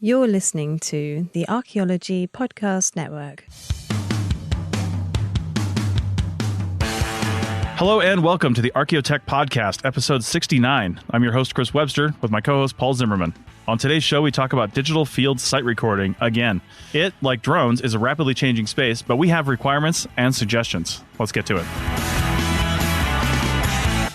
You're listening to the Archaeology Podcast Network. Hello and welcome to the Archaeotech Podcast, episode 69. I'm your host, Chris Webster, with my co-host, Paul Zimmerman. On today's show, we talk about digital field site recording again. It, like drones, is a rapidly changing space, but we have requirements and suggestions. Let's get to it.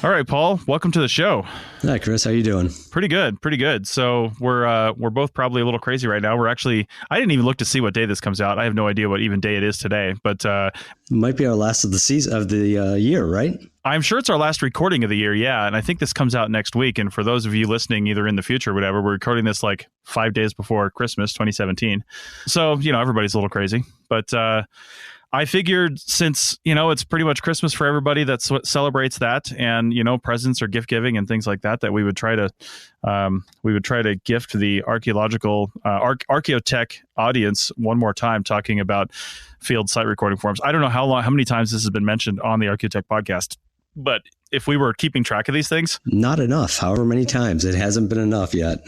All right, Paul, welcome to the show. Hi, Chris. How you doing? Pretty good. So we're both probably a little crazy right now. I didn't even look to see what day this comes out. I have no idea what even day it is today, but might be our last of the season of the year, right? I'm sure it's our last recording of the year, yeah. And I think this comes out next week. And for those of you listening, either in the future or whatever, we're recording this like 5 days before Christmas, 2017. So, everybody's a little crazy. But I figured since, it's pretty much Christmas for everybody that's what celebrates that, and, presents or gift giving and things like that, that we would try to gift the archaeological Archaeotech audience one more time talking about field site recording forms. I don't know how many times this has been mentioned on the Archaeotech podcast, but if we were keeping track of these things, not enough. However many times, it hasn't been enough yet.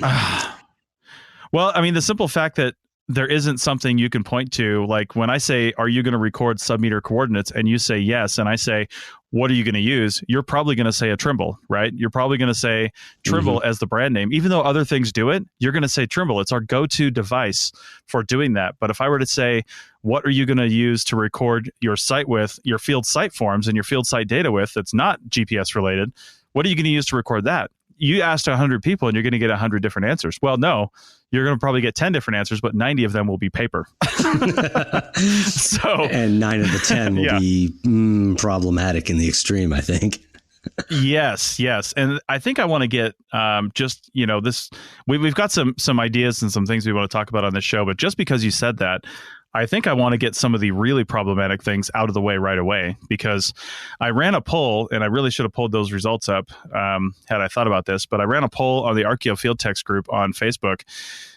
Well, I mean, the simple fact that there isn't something you can point to, like when I say, are you going to record submeter coordinates? And you say yes. And I say, what are you going to use? You're probably going to say a Trimble, right? You're probably going to say Trimble as the brand name. Even though other things do it, you're going to say Trimble. It's our go-to device for doing that. But if I were to say, what are you going to use to record your site with, your field site forms and your field site data with that's not GPS related, what are you going to use to record that? You asked 100 people and you're going to get 100 different answers. Well, no, you're going to probably get 10 different answers, but 90 of them will be paper. And 9 of the 10 will be problematic in the extreme, I think. Yes. And I think I want to get this. We've got some ideas and some things we want to talk about on this show, but just because you said that, I think I want to get some of the really problematic things out of the way right away, because I ran a poll, and I really should have pulled those results up had I thought about this, but I ran a poll on the Archeo Field Text group on Facebook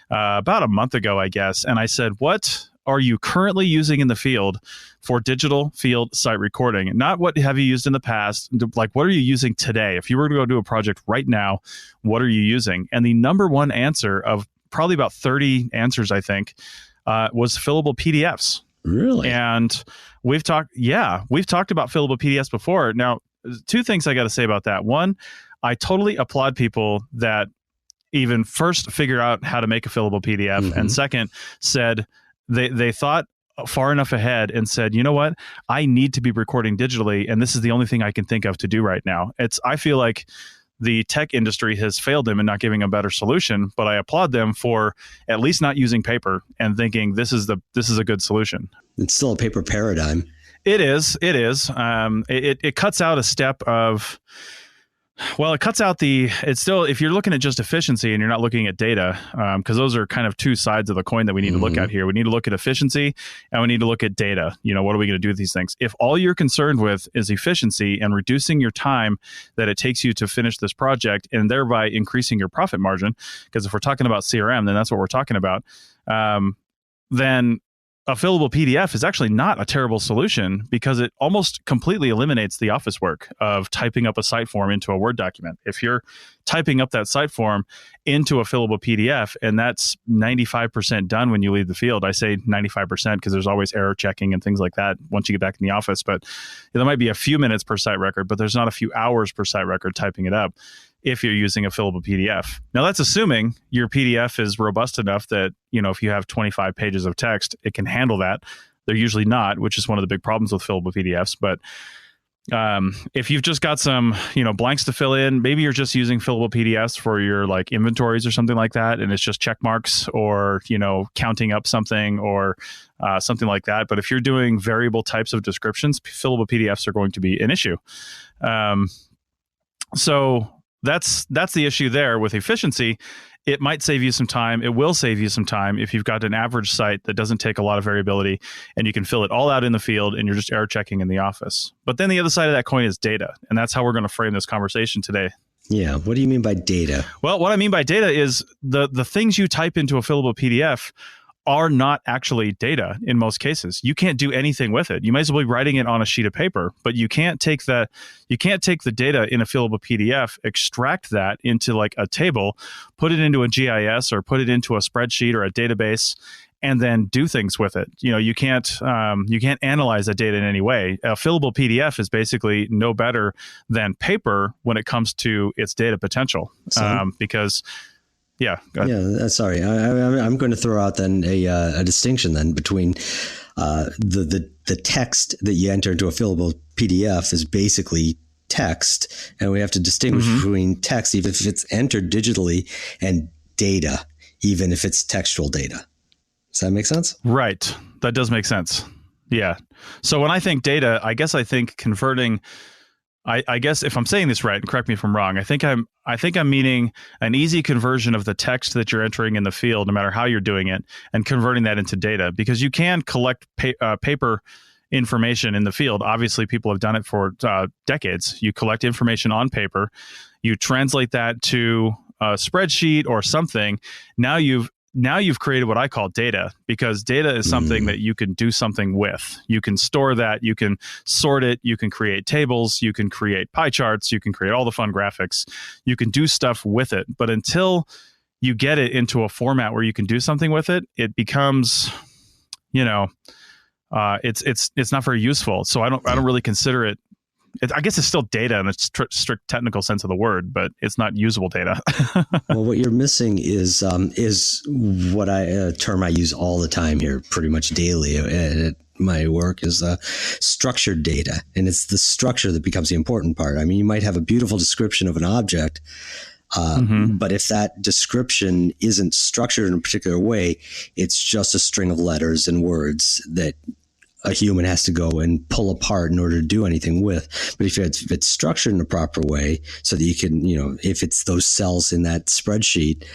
about a month ago, I guess, and I said, what are you currently using in the field for digital field site recording? Not what have you used in the past, like what are you using today? If you were to go do a project right now, what are you using? And the number one answer of probably about 30 answers, I think, was fillable PDFs. Really? And we've talked about fillable PDFs before. Now, two things I got to say about that. One, I totally applaud people that even first figure out how to make a fillable PDF, and second, said they thought far enough ahead and said, you know what, I need to be recording digitally, and this is the only thing I can think of to do right now. I feel like the tech industry has failed them in not giving a better solution, but I applaud them for at least not using paper and thinking this is a good solution. It's still a paper paradigm. It is. It cuts out a step of. Well, it cuts out it's still, if you're looking at just efficiency and you're not looking at data, because those are kind of two sides of the coin that we need to look at here. We need to look at efficiency and we need to look at data. What are we going to do with these things? If all you're concerned with is efficiency and reducing your time that it takes you to finish this project and thereby increasing your profit margin, because if we're talking about CRM, then that's what we're talking about, then a fillable PDF is actually not a terrible solution, because it almost completely eliminates the office work of typing up a site form into a Word document. If you're typing up that site form into a fillable PDF and that's 95% done when you leave the field, I say 95% because there's always error checking and things like that once you get back in the office, but there might be a few minutes per site record, but there's not a few hours per site record typing it up if you're using a fillable PDF. Now, that's assuming your PDF is robust enough that, if you have 25 pages of text, it can handle that. They're usually not, which is one of the big problems with fillable PDFs. But if you've just got some, blanks to fill in, maybe you're just using fillable PDFs for your like inventories or something like that, and it's just check marks or, counting up something or something like that. But if you're doing variable types of descriptions, fillable PDFs are going to be an issue. So that's the issue there with efficiency. It might save you some time. It will save you some time if you've got an average site that doesn't take a lot of variability and you can fill it all out in the field and you're just error checking in the office. But then the other side of that coin is data. And that's how we're going to frame this conversation today. Yeah. What do you mean by data? Well, what I mean by data is the things you type into a fillable PDF are not actually data in most cases. You can't do anything with it. You might as well be writing it on a sheet of paper, but you can't take the data in a fillable PDF, extract that into like a table, put it into a GIS or put it into a spreadsheet or a database, and then do things with it. You can't analyze that data in any way. A fillable PDF is basically no better than paper when it comes to its data potential, because. Yeah. Sorry. I'm going to throw out then a distinction then between the text that you enter into a fillable PDF is basically text, and we have to distinguish between text, even if it's entered digitally, and data, even if it's textual data. Does that make sense? Right. That does make sense. Yeah. So when I think data, I guess I think converting. I guess if I'm saying this right, and correct me if I'm wrong, I think I'm meaning an easy conversion of the text that you're entering in the field, no matter how you're doing it, and converting that into data, because you can collect paper information in the field. Obviously, people have done it for decades. You collect information on paper, you translate that to a spreadsheet or something. Now you've created what I call data, because data is something that you can do something with. You can store that, you can sort it, you can create tables, you can create pie charts, you can create all the fun graphics. You can do stuff with it. But until you get it into a format where you can do something with it, it becomes, it's not very useful. So I don't really consider it. I guess it's still data in a strict technical sense of the word, but it's not usable data. Well, what you're missing is what a term I use all the time here, pretty much daily at my work, is structured data. And it's the structure that becomes the important part. I mean, you might have a beautiful description of an object, but if that description isn't structured in a particular way, it's just a string of letters and words that a human has to go and pull apart in order to do anything with. But if it's structured in a proper way, so that you can, if it's those cells in that spreadsheet,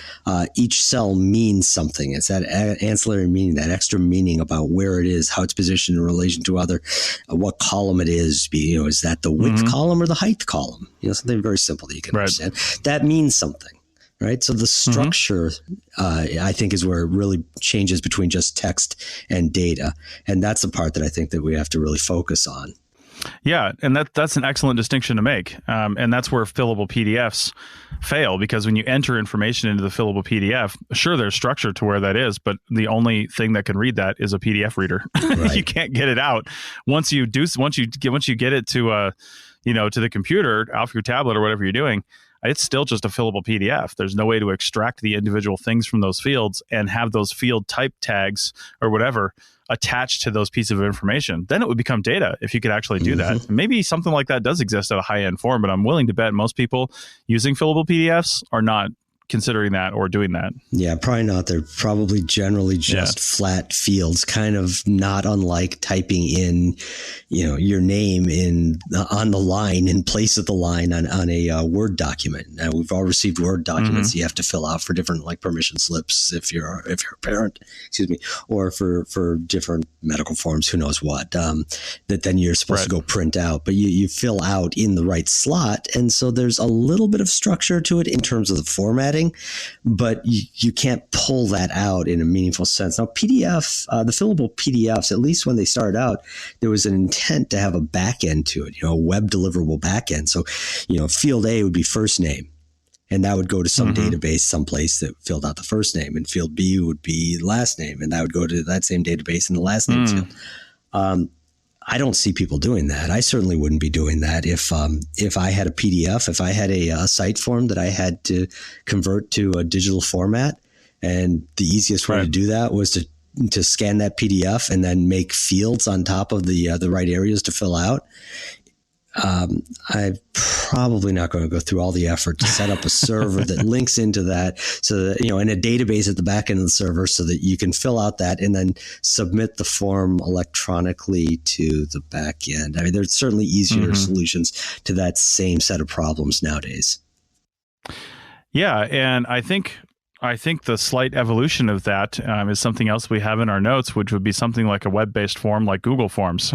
each cell means something. It's that ancillary meaning, that extra meaning about where it is, how it's positioned in relation to other, what column it is. Is that the width column or the height column? Something very simple that you can understand. That means something. Right. So the structure, I think, is where it really changes between just text and data. And that's the part that I think that we have to really focus on. Yeah. And that's an excellent distinction to make. And that's where fillable PDFs fail, because when you enter information into the fillable PDF, sure, there's structure to where that is, but the only thing that can read that is a PDF reader. Right. You can't get it out. Once you get it to to the computer, off your tablet or whatever you're doing, it's still just a fillable PDF. There's no way to extract the individual things from those fields and have those field type tags or whatever attached to those pieces of information. Then it would become data if you could actually do that. Maybe something like that does exist at a high-end form, but I'm willing to bet most people using fillable PDFs are not considering that or doing that. Yeah, probably not. They're probably generally just flat fields, kind of not unlike typing in, your name on the line in place of the line on a Word document. Now, we've all received Word documents you have to fill out for different permission slips if you're a parent, or for different medical forms, who knows what, that then you're supposed to go print out, but you fill out in the right slot. And so there's a little bit of structure to it in terms of the formatting, but you can't pull that out in a meaningful sense. Now, PDF, the fillable PDFs, at least when they started out, there was an intent to have a back end to it, a web deliverable back end. So, field A would be first name, and that would go to some database someplace that filled out the first name, and field B would be last name, and that would go to that same database in the last name field. I don't see people doing that. I certainly wouldn't be doing that if I had a PDF, if I had a site form that I had to convert to a digital format, and the easiest way to do that was to scan that PDF and then make fields on top of the right areas to fill out. I'm probably not going to go through all the effort to set up a server that links into that, so that, and a database at the back end of the server, so that you can fill out that and then submit the form electronically to the back end. I mean, there's certainly easier solutions to that same set of problems nowadays. Yeah. And I think the slight evolution of that is something else we have in our notes, which would be something like a web-based form like Google Forms.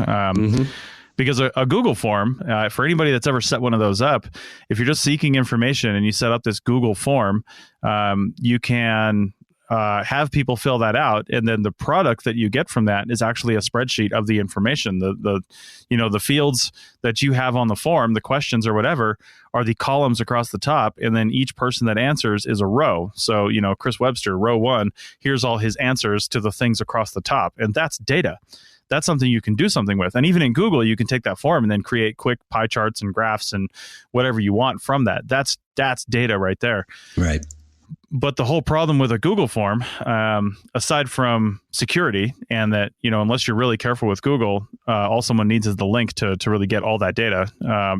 Because a Google form, for anybody that's ever set one of those up, if you're just seeking information and you set up this Google form, you can have people fill that out, and then the product that you get from that is actually a spreadsheet of the information. The fields that you have on the form, the questions or whatever, are the columns across the top, and then each person that answers is a row. So, Chris Webster, row 1, here's all his answers to the things across the top, and that's data. That's something you can do something with. And even in Google, you can take that form and then create quick pie charts and graphs and whatever you want from that. That's data right there. Right. But the whole problem with a Google form, aside from security, and that, unless you're really careful with Google, all someone needs is the link to really get all that data.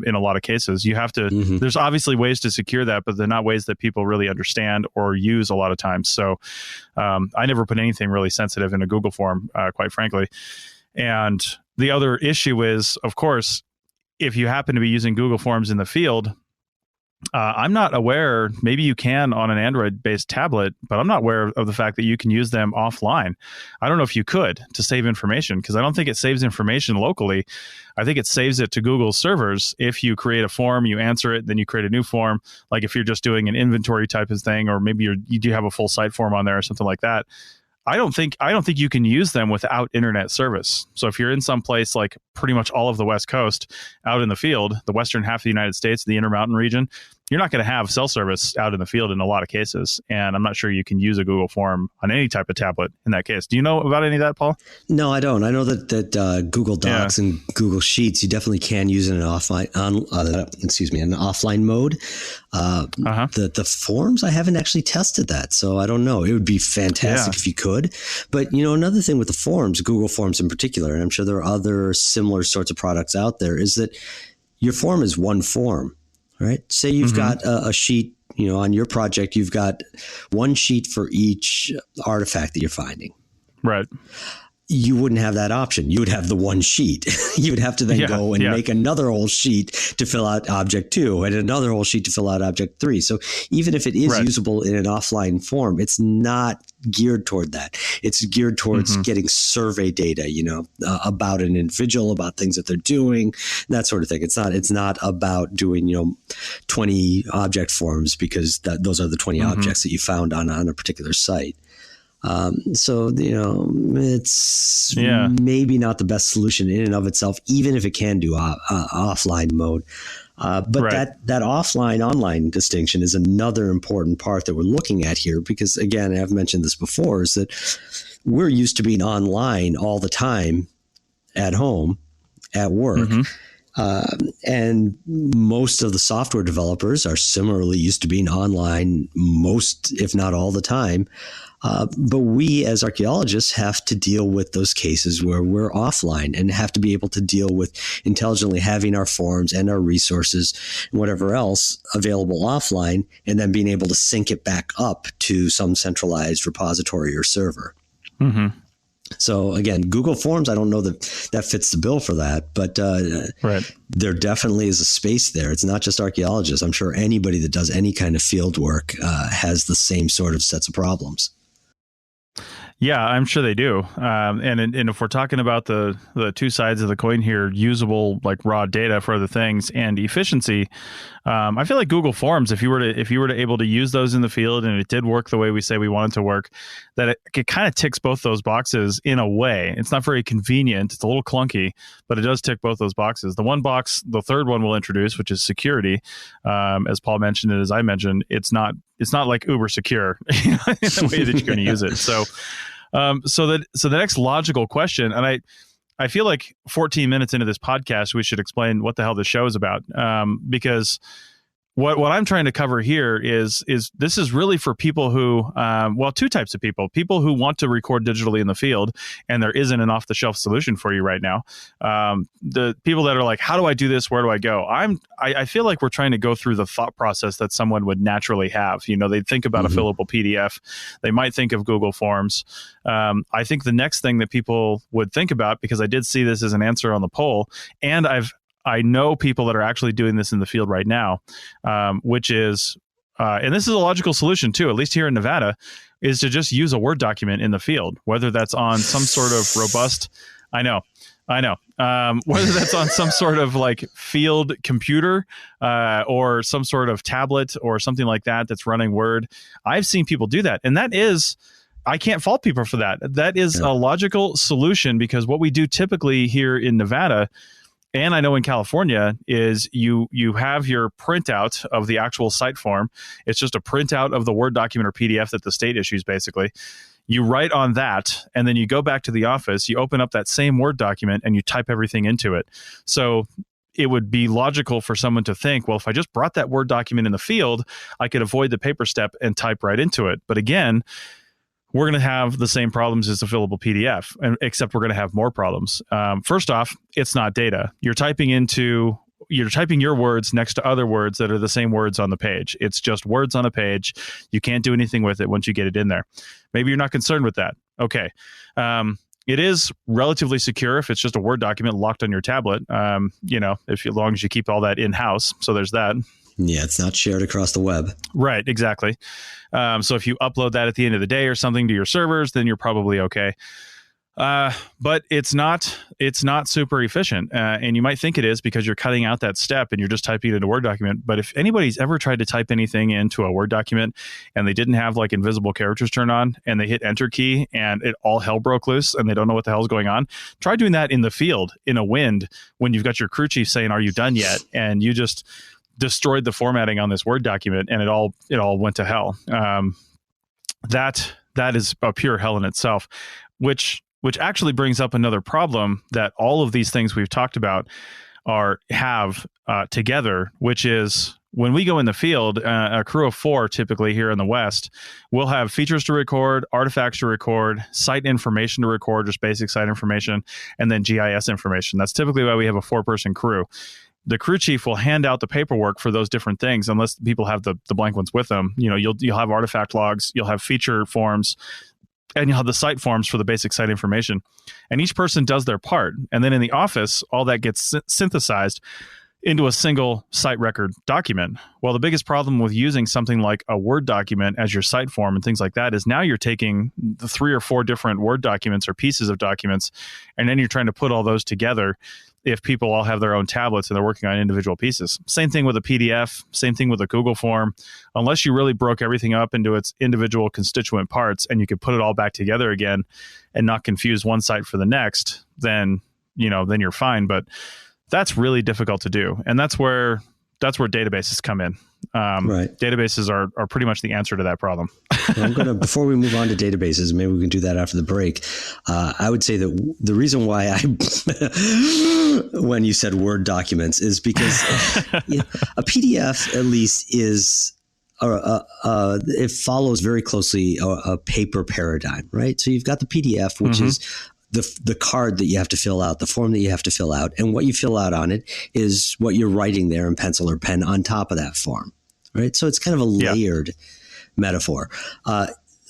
In a lot of cases, you have to, there's obviously ways to secure that, but they're not ways that people really understand or use a lot of times. So I never put anything really sensitive in a Google form, quite frankly. And the other issue is, of course, if you happen to be using Google Forms in the field, I'm not aware, maybe you can on an Android-based tablet, but I'm not aware of the fact that you can use them offline. I don't know if you could to save information, because I don't think it saves information locally. I think it saves it to Google's servers. If you create a form, you answer it, then you create a new form. Like if you're just doing an inventory type of thing, or maybe you do have a full site form on there or something like that. I don't think you can use them without internet service. So if you're in some place like pretty much all of the West Coast out in the field, the western half of the United States, the Intermountain region, you're not going to have cell service out in the field in a lot of cases. And I'm not sure you can use a Google form on any type of tablet in that case. Do you know about any of that, Paul? No, I don't. I know that Google Docs and Google Sheets, you definitely can use in an offline mode. The forms, I haven't actually tested that, so I don't know. It would be fantastic if you could. But another thing with the forms, Google Forms in particular, and I'm sure there are other similar sorts of products out there, is that your form is one form. Right. Say you've got a sheet, on your project, you've got one sheet for each artifact that you're finding. Right. You wouldn't have that option. You would have the one sheet. You would have to then go and make another whole sheet to fill out object 2 and another whole sheet to fill out object 3. So even if it is usable in an offline form, it's not geared toward that. It's geared towards getting survey data, about an individual, about things that they're doing, that sort of thing. It's not about doing, 20 object forms because those are the 20 objects that you found on a particular site. So, it's maybe not the best solution in and of itself, even if it can do offline mode. But that offline online distinction is another important part that we're looking at here, because again, I've mentioned this before, is that we're used to being online all the time at home, at work. And most of the software developers are similarly used to being online most, if not all the time. But we as archaeologists have to deal with those cases where we're offline and have to be able to deal with intelligently having our forms and our resources and whatever else available offline, and then being able to sync it back up to some centralized repository or server. So again, Google Forms, I don't know that fits the bill for that, but there definitely is a space there. It's not just archaeologists. I'm sure anybody that does any kind of field work has the same sort of sets of problems. Yeah, I'm sure they do. And if we're talking about the two sides of the coin here, usable like raw data for other things and efficiency, I feel like Google Forms, if you were to able to use those in the field and it did work the way we say we want it to work, that it kind of ticks both those boxes in a way. It's not very convenient. It's a little clunky, but it does tick both those boxes. The one box, the third one we'll introduce, which is security, as Paul mentioned and as I mentioned, it's not like uber secure in the way that you're going to use it. So the next logical question, and I feel like 14 minutes into this podcast, we should explain what the hell this show is about, because what I'm trying to cover here is this is really for people who, two types of people who want to record digitally in the field, and there isn't an off-the-shelf solution for you right now. The people that are like, how do I do this? Where do I go? I feel like we're trying to go through the thought process that someone would naturally have. They'd think about a fillable PDF. They might think of Google Forms. I think the next thing that people would think about, because I did see this as an answer on the poll, and I know people that are actually doing this in the field right now, which is, and this is a logical solution too, at least here in Nevada, is to just use a Word document in the field, whether that's on some sort of robust, I know, I know. Whether that's on some sort of like field computer or some sort of tablet or something like that that's running Word. I've seen people do that. And that is, I can't fault people for that. That is a logical solution, because what we do typically here in Nevada, and I know in California, is you have your printout of the actual site form. It's just a printout of the Word document or PDF that the state issues, basically. You write on that, and then you go back to the office, you open up that same Word document, and you type everything into it. So it would be logical for someone to think, well, if I just brought that Word document in the field, I could avoid the paper step and type right into it. But again, we're going to have the same problems as a fillable PDF, except we're going to have more problems. First off, it's not data. You're typing your words next to other words that are the same words on the page. It's just words on a page. You can't do anything with it once you get it in there. Maybe you're not concerned with that. Okay. It is relatively secure if it's just a Word document locked on your tablet, as long as you keep all that in-house. So there's that. Yeah, it's not shared across the web. Right, exactly. So if you upload that at the end of the day or something to your servers, then you're probably okay. But it's not super efficient. And you might think it is because you're cutting out that step and you're just typing it into a Word document. But if anybody's ever tried to type anything into a Word document and they didn't have like invisible characters turned on and they hit enter key and it all hell broke loose and they don't know what the hell's going on, try doing that in the field in a wind when you've got your crew chief saying, "Are you done yet?" And you just destroyed the formatting on this Word document and it all went to hell. That is a pure hell in itself, which actually brings up another problem that all of these things we've talked about have together, which is when we go in the field, a crew of 4 typically here in the West, we'll have features to record, artifacts to record, site information to record, just basic site information, and then GIS information. That's typically why we have a 4-person crew. The crew chief will hand out the paperwork for those different things, unless people have the blank ones with them. You'll have artifact logs, you'll have feature forms, and you'll have the site forms for the basic site information. And each person does their part. And then in the office, all that gets synthesized into a single site record document. Well, the biggest problem with using something like a Word document as your site form and things like that is now you're taking the 3 or 4 different Word documents or pieces of documents, and then you're trying to put all those together if people all have their own tablets and they're working on individual pieces. Same thing with a PDF, same thing with a Google form. Unless you really broke everything up into its individual constituent parts and you could put it all back together again and not confuse one site for the next, then you're fine. But that's really difficult to do. And that's where databases come in. Right. Databases are pretty much the answer to that problem. Well, before we move on to databases, maybe we can do that after the break. I would say that the reason why when you said Word documents is because a PDF at least is, it follows very closely a paper paradigm, right? So you've got the PDF, which is the card that you have to fill out, the form that you have to fill out, and what you fill out on it is what you're writing there in pencil or pen on top of that form, right? So it's kind of a layered metaphor.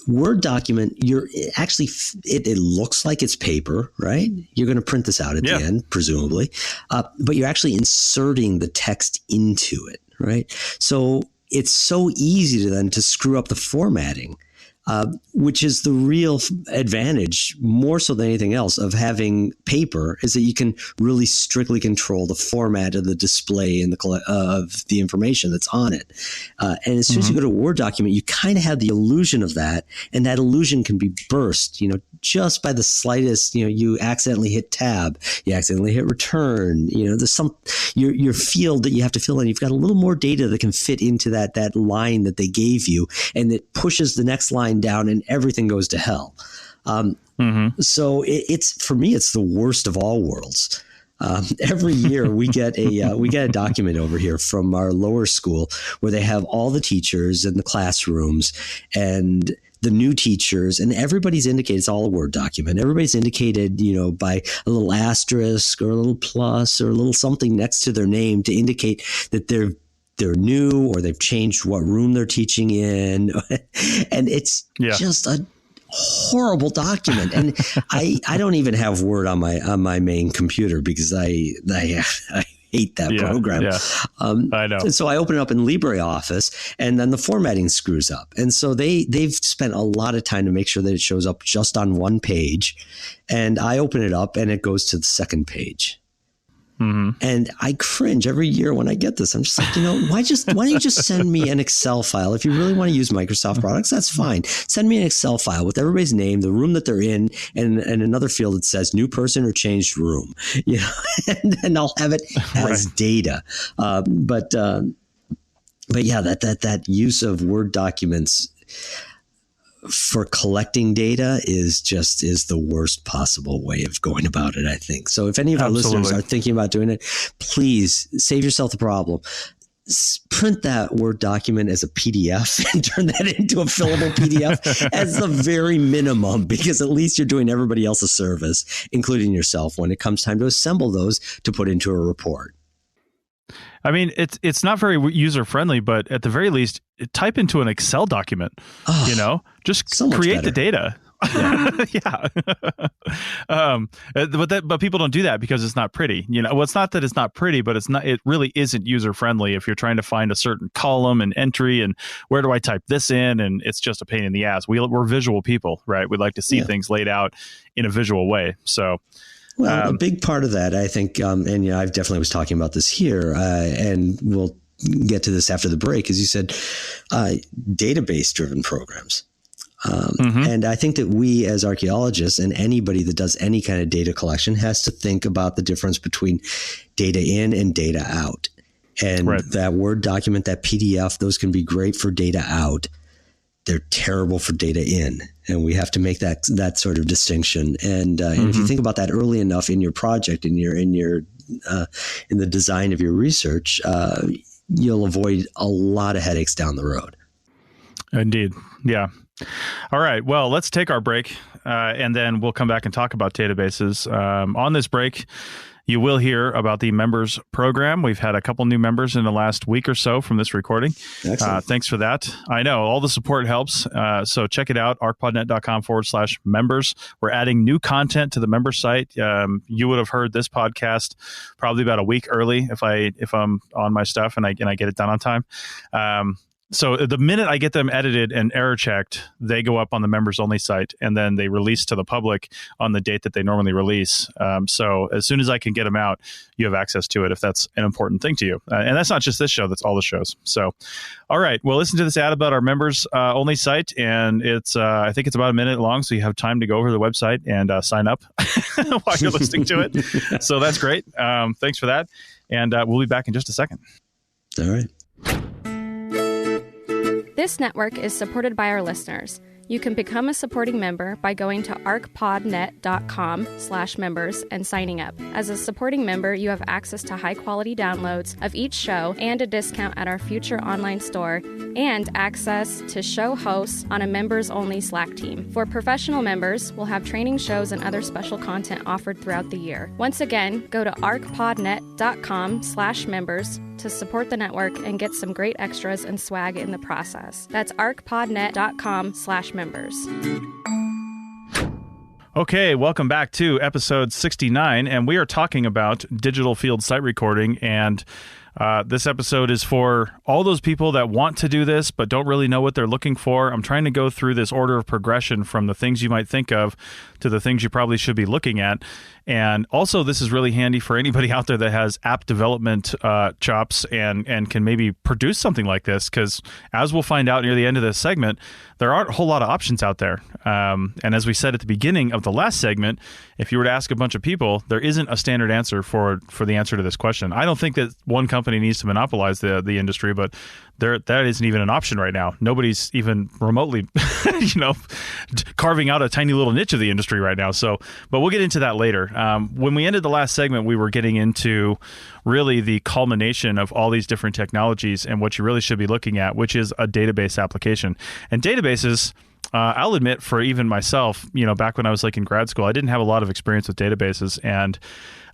Word document, it looks like it's paper, right? You're going to print this out at the end, presumably, but you're actually inserting the text into it, right? So it's so easy to screw up the formatting. Which is the real advantage, more so than anything else, of having paper, is that you can really strictly control the format of the display and of the information that's on it. And as soon as you go to a Word document, you kind of have the illusion of that, and that illusion can be burst, just by the slightest, you accidentally hit tab, you accidentally hit return, there's your field that you have to fill in. You've got a little more data that can fit into that line that they gave you, and it pushes the next line down and everything goes to hell. So for me, it's the worst of all worlds. Every year we get a document over here from our lower school where they have all the teachers in the classrooms and the new teachers, and everybody's indicated, it's all a Word document. Everybody's indicated, by a little asterisk or a little plus or a little something next to their name to indicate that they're new or they've changed what room they're teaching in. And it's just a horrible document. And I don't even have Word on my main computer because I hate that program. Yeah. I know. And so I open it up in LibreOffice, and then the formatting screws up. And so they've spent a lot of time to make sure that it shows up just on one page. And I open it up, and it goes to the second page. Mm-hmm. And I cringe every year when I get this. I'm just like, why don't you just send me an Excel file? If you really want to use Microsoft products, that's fine. Send me an Excel file with everybody's name, the room that they're in, and another field that says new person or changed room. And I'll have it as data. But yeah, that use of Word documents for collecting data is the worst possible way of going about it, I think. So if any of our listeners are thinking about doing it, please save yourself the problem. Print that Word document as a PDF and turn that into a fillable PDF as the very minimum, because at least you're doing everybody else a service, including yourself, when it comes time to assemble those to put into a report. I mean, it's not very user friendly, but at the very least, type into an Excel document. Just create the data. But people don't do that because it's not pretty. Well, it's not that it's not pretty, but it really isn't user friendly if you're trying to find a certain column and entry and where do I type this in, and it's just a pain in the ass. We're visual people, right? We'd like to see things laid out in a visual way. So. Well, a big part of that, I think, and I definitely was talking about this here, and we'll get to this after the break, as you said, database-driven programs. And I think that we as archaeologists and anybody that does any kind of data collection has to think about the difference between data in and data out. And that Word document, that PDF, those can be great for data out. They're terrible for data in, and we have to make that sort of distinction. And if you think about that early enough in your project, in the design of your research, you'll avoid a lot of headaches down the road. Indeed, yeah. All right. Well, let's take our break, and then we'll come back and talk about databases. On this break, you will hear about the members program. We've had a couple new members in the last week or so from this recording. Thanks for that. I know all the support helps. So check it out, arcpodnet.com/members. We're adding new content to the member site. You would have heard this podcast probably about a week early if I'm on my stuff and I get it done on time. So the minute I get them edited and error checked, they go up on the members only site, and then they release to the public on the date that they normally release. So as soon as I can get them out, you have access to it if that's an important thing to you. And that's not just this show, that's all the shows. So, all right, well, listen to this ad about our members only site, and it's I think it's about a minute long, so you have time to go over to the website and sign up while you're listening to it. So that's great. Thanks for that. And we'll be back in just a second. All right. This network is supported by our listeners. You can become a supporting member by going to arcpodnet.com/members and signing up. As a supporting member, you have access to high-quality downloads of each show and a discount at our future online store, and access to show hosts on a members-only Slack team. For professional members, we'll have training shows and other special content offered throughout the year. Once again, go to arcpodnet.com/members to support the network and get some great extras and swag in the process. That's arcpodnet.com/members. Okay, welcome back to episode 69, and we are talking about digital field site recording, and this episode is for all those people that want to do this but don't really know what they're looking for. I'm trying to go through this order of progression from the things you might think of to the things you probably should be looking at. And also, this is really handy for anybody out there that has app development chops and can maybe produce something like this, because as we'll find out near the end of this segment, there aren't a whole lot of options out there. And as we said at the beginning of the last segment, if you were to ask a bunch of people, there isn't a standard answer for the answer to this question. I don't think that one company needs to monopolize the industry, but that isn't even an option right now. Nobody's even remotely, carving out a tiny little niche of the industry right now. So, but we'll get into that later. When we ended the last segment, we were getting into really the culmination of all these different technologies and what you really should be looking at, which is a database application. And databases, I'll admit, for even myself, back when I was like in grad school, I didn't have a lot of experience with databases, and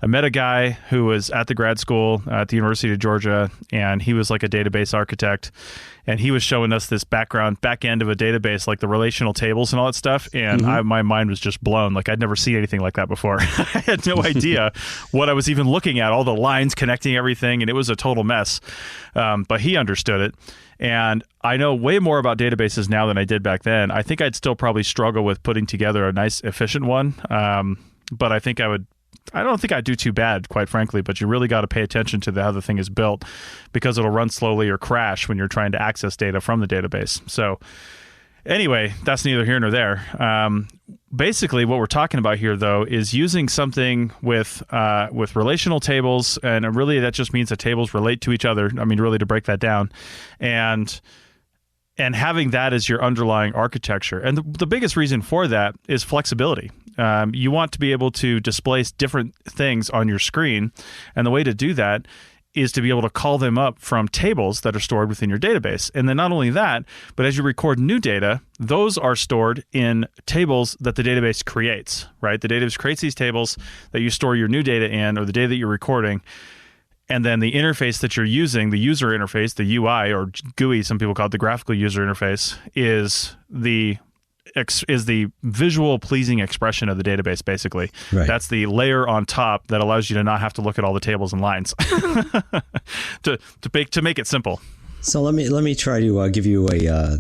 I met a guy who was at the grad school at the University of Georgia, and he was like a database architect, and he was showing us this back end of a database, like the relational tables and all that stuff, and my mind was just blown. Like, I'd never seen anything like that before. I had no idea what I was even looking at, all the lines connecting everything, and it was a total mess. But he understood it. And I know way more about databases now than I did back then. I think I'd still probably struggle with putting together a nice, efficient one. But I think I don't think I'd do too bad, quite frankly, but you really got to pay attention to how the thing is built, because it'll run slowly or crash when you're trying to access data from the database. So anyway, that's neither here nor there. Basically, what we're talking about here, though, is using something with relational tables, and really that just means that tables relate to each other. I mean, really, to break that down, and having that as your underlying architecture. And the biggest reason for that is flexibility. You want to be able to display different things on your screen, and the way to do that is to be able to call them up from tables that are stored within your database. And then not only that, but as you record new data, those are stored in tables that the database creates, right? The database creates these tables that you store your new data in, or the data that you're recording. And then the interface that you're using, the user interface, the UI or GUI, some people call it, the graphical user interface, is the visual pleasing expression of the database, basically. Right. That's the layer on top that allows you to not have to look at all the tables and lines to make it simple. So let me try to give you a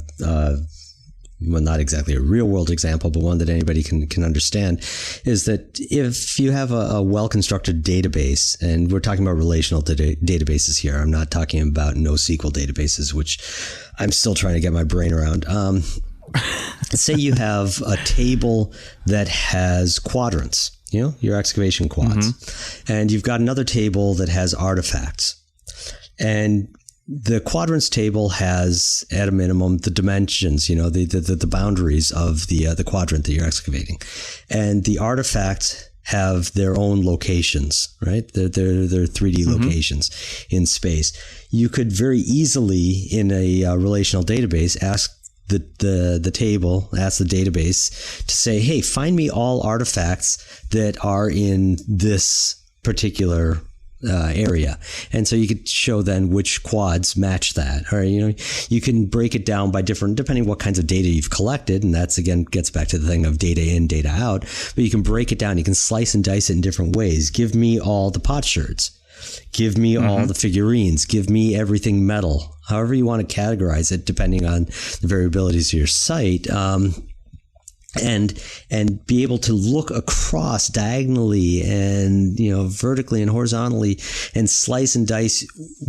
well, not exactly a real world example, but one that anybody can understand, is that if you have a well-constructed database, and we're talking about relational databases here, I'm not talking about NoSQL databases, which I'm still trying to get my brain around. Say you have a table that has quadrants, your excavation quads, and you've got another table that has artifacts. And the quadrants table has, at a minimum, the dimensions, the boundaries of the quadrant that you're excavating. And the artifacts have their own locations, right? They're 3D locations in space. You could very easily, in a relational database, ask the database to say, hey, find me all artifacts that are in this particular area. And so you could show then which quads match that. Or, you can break it down by depending what kinds of data you've collected. And that's, again, gets back to the thing of data in, data out. But you can break it down. You can slice and dice it in different ways. Give me all the potsherds. Give me all the figurines. Give me everything metal. However you want to categorize it, depending on the variabilities of your site. And be able to look across diagonally and, vertically and horizontally, and slice and dice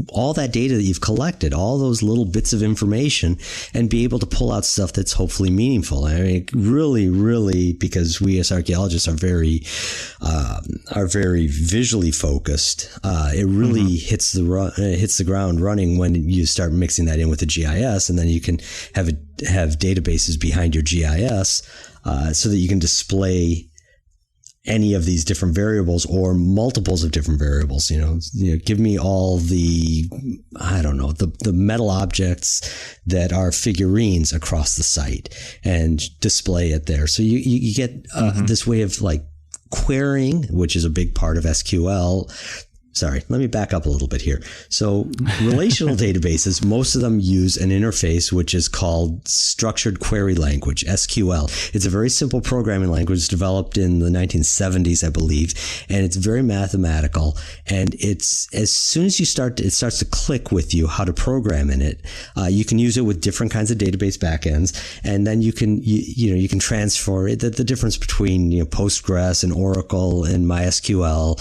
all that data that you've collected, all those little bits of information, and be able to pull out stuff that's hopefully meaningful. I mean, really, really, because we as archaeologists are very visually focused. It really hits the ground running when you start mixing that in with the GIS, and then you can have databases behind your GIS. So that you can display any of these different variables or multiples of different variables. Give me all the metal objects that are figurines across the site and display it there. So you get this way of like querying, which is a big part of SQL. Sorry, let me back up a little bit here. So relational databases, most of them use an interface which is called Structured Query Language, SQL. It's a very simple programming language developed in the 1970s, I believe, and it's very mathematical. And it's, as soon as it starts to click with you how to program in it. You can use it with different kinds of database backends, and then you can transfer it. The difference between Postgres and Oracle and MySQL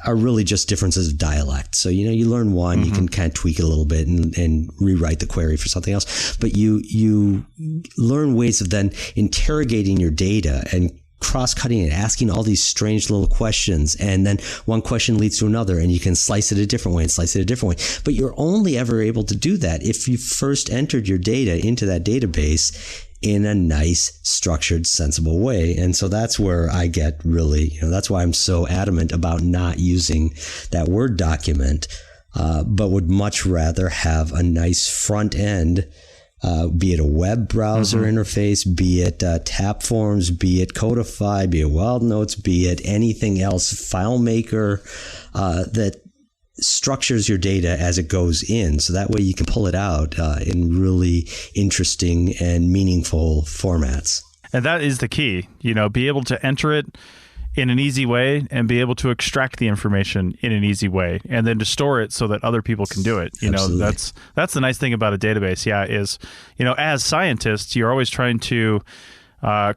are really just differences of dialect. So, you learn one, you can kind of tweak it a little bit and rewrite the query for something else. But you learn ways of then interrogating your data and cross-cutting it, asking all these strange little questions. And then one question leads to another, and you can slice it a different way and slice it a different way. But you're only ever able to do that if you first entered your data into that database in a nice, structured, sensible way. And so that's where I get really, that's why I'm so adamant about not using that Word document, but would much rather have a nice front end be it a web browser interface, be it Tapforms, be it Codify, be it WildNotes, be it anything else, FileMaker, that structures your data as it goes in. So that way you can pull it out in really interesting and meaningful formats. And that is the key, be able to enter it in an easy way and be able to extract the information in an easy way and then to store it so that other people can do it. That's the nice thing about a database. Is, as scientists, you're always trying to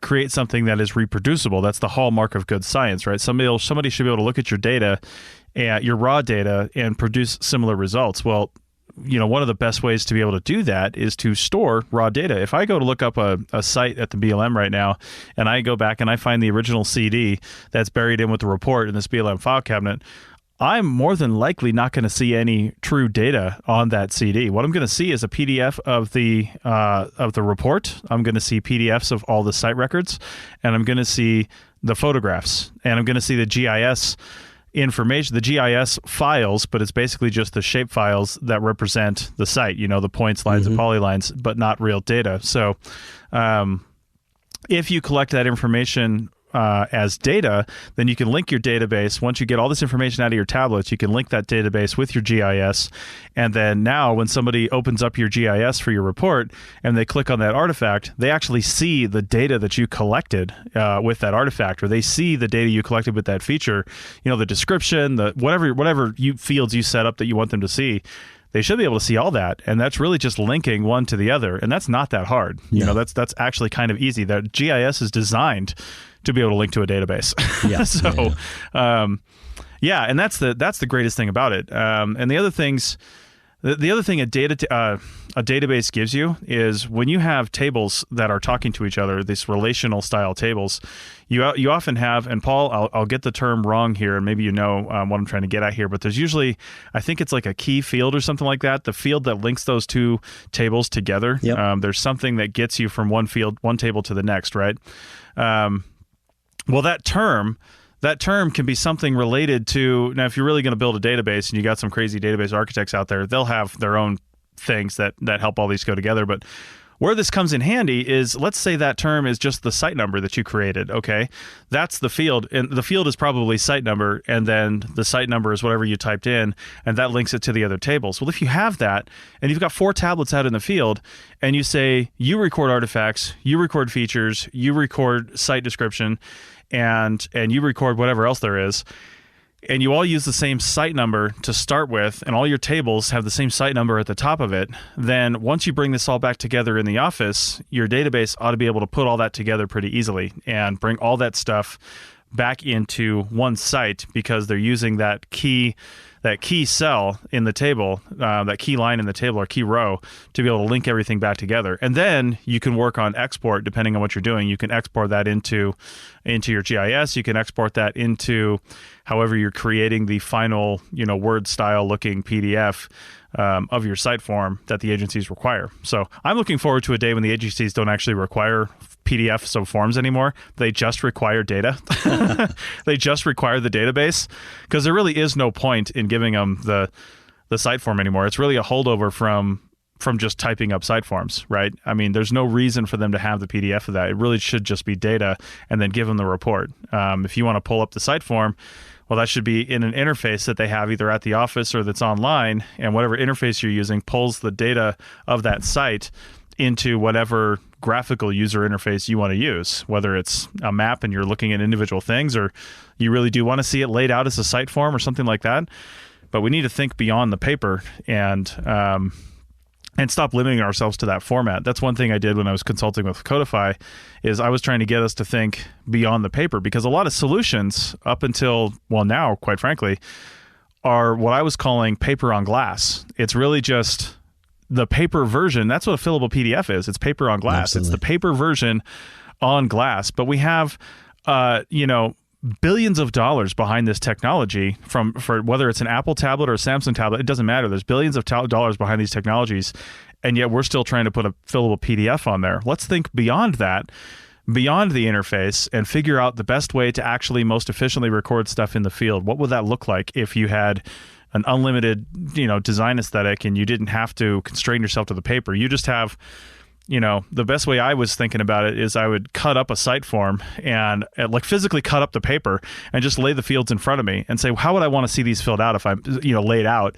create something that is reproducible. That's the hallmark of good science, right? Somebody should be able to look at your data, your raw data, and produce similar results. Well, one of the best ways to be able to do that is to store raw data. If I go to look up a site at the BLM right now, and I go back and I find the original CD that's buried in with the report in this BLM file cabinet, I'm more than likely not going to see any true data on that CD. What I'm going to see is a PDF of the report. I'm going to see PDFs of all the site records, and I'm going to see the photographs, and I'm going to see the GIS information, the GIS files, but it's basically just the shape files that represent the site, the points, lines, and polylines, but not real data. So if you collect that information as data, then you can link your database. Once you get all this information out of your tablets, you can link that database with your GIS. And then now when somebody opens up your GIS for your report and they click on that artifact, they actually see the data that you collected with that artifact, or they see the data you collected with that feature, the description, the whatever fields you set up that you want them to see. They should be able to see all that, and that's really just linking one to the other, and that's not that hard. No. That's actually kind of easy. That GIS is designed to be able to link to a database. And that's the greatest thing about it. And the other thing a database gives you is when you have tables that are talking to each other, these relational style tables, you often have, and Paul, I'll get the term wrong here, and maybe what I'm trying to get at here, but there's usually, I think it's like a key field or something like that, the field that links those two tables together. Yep. There's something that gets you from one table to the next, right? Well, that term can be something related to, now if you're really going to build a database and you got some crazy database architects out there, they'll have their own things that help all these go together. But where this comes in handy is, let's say that term is just the site number that you created, okay? That's the field, and the field is probably site number, and then the site number is whatever you typed in, and that links it to the other tables. Well, if you have that, and you've got 4 tablets out in the field, and you say, you record artifacts, you record features, you record site description, and you record whatever else there is, and you all use the same site number to start with, and all your tables have the same site number at the top of it, then once you bring this all back together in the office, your database ought to be able to put all that together pretty easily and bring all that stuff back into one site, because they're using that key cell in the table, that key line in the table or key row, to be able to link everything back together. And then you can work on export depending on what you're doing. You can export that into your GIS. You can export that into however you're creating the final, Word style looking PDF of your site form that the agencies require. So I'm looking forward to a day when the agencies don't actually require PDFs of forms anymore. They just require data. They just require the database, because there really is no point in giving them the site form anymore. It's really a holdover from just typing up site forms, right? I mean, there's no reason for them to have the PDF of that. It really should just be data, and then give them the report. If you want to pull up the site form, well, that should be in an interface that they have either at the office or that's online, and whatever interface you're using pulls the data of that site into whatever graphical user interface you want to use, whether it's a map and you're looking at individual things, or you really do want to see it laid out as a site form or something like that. But we need to think beyond the paper and stop limiting ourselves to that format. That's one thing I did when I was consulting with Codify, is I was trying to get us to think beyond the paper, because a lot of solutions up until, well, now, quite frankly, are what I was calling paper on glass. It's really just the paper version. That's what a fillable PDF is. It's paper on glass. Absolutely. It's the paper version on glass. But we have, billions of dollars behind this technology, for whether it's an Apple tablet or a Samsung tablet, it doesn't matter. There's billions of dollars behind these technologies, and yet we're still trying to put a fillable PDF on there. Let's think beyond that, beyond the interface, and figure out the best way to actually most efficiently record stuff in the field. What would that look like if you had an unlimited, design aesthetic, and you didn't have to constrain yourself to the paper. You just have, the best way I was thinking about it is I would cut up a site form and like physically cut up the paper and just lay the fields in front of me and say, how would I want to see these filled out if I'm, laid out?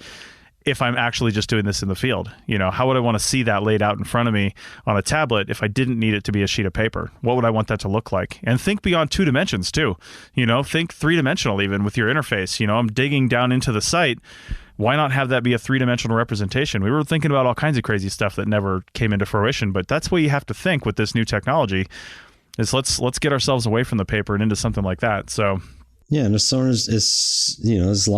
If I'm actually just doing this in the field, how would I want to see that laid out in front of me on a tablet if I didn't need it to be a sheet of paper? What would I want that to look like? And think beyond 2 dimensions too. Think 3-dimensional even with your interface. I'm digging down into the site. Why not have that be a 3-dimensional representation? We were thinking about all kinds of crazy stuff that never came into fruition, but that's what you have to think with this new technology is let's get ourselves away from the paper and into something like that. So yeah, and as long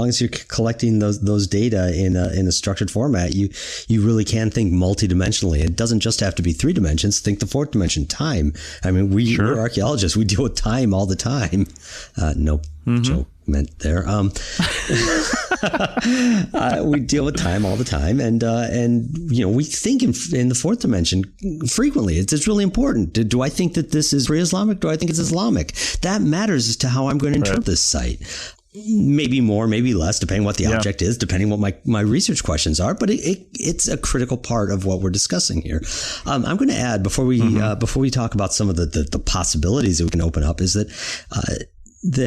as you're collecting those data in a structured format, you really can think multidimensionally. It doesn't just have to be 3 dimensions. Think the 4th dimension, time. I mean, we're archaeologists. We deal with time all the time. Nope, joke meant there. We deal with time all the time, and we think in the 4th dimension frequently. It's really important. Do I think that this is pre-Islamic? Do I think it's Islamic? That matters as to how I'm going to interpret this site. Maybe more, maybe less, depending what the object is, depending what my research questions are. But it's a critical part of what we're discussing here. I'm going to add before we talk about some of the possibilities that we can open up is that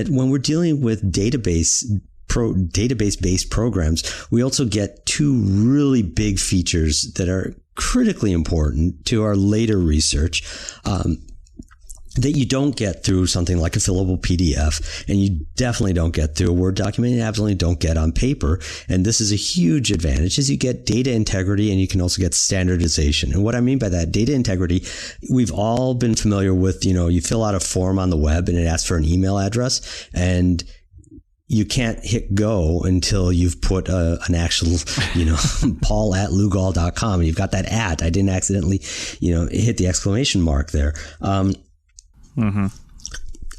when we're dealing with database-based programs, we also get 2 really big features that are critically important to our later research that you don't get through something like a fillable PDF, and you definitely don't get through a Word document, and absolutely don't get on paper. And this is a huge advantage, is you get data integrity, and you can also get standardization. And what I mean by that, data integrity, we've all been familiar with, you fill out a form on the web and it asks for an email address, and you can't hit go until you've put an actual, paul@lugal.com, and you've got that at. I didn't accidentally, hit the exclamation mark there.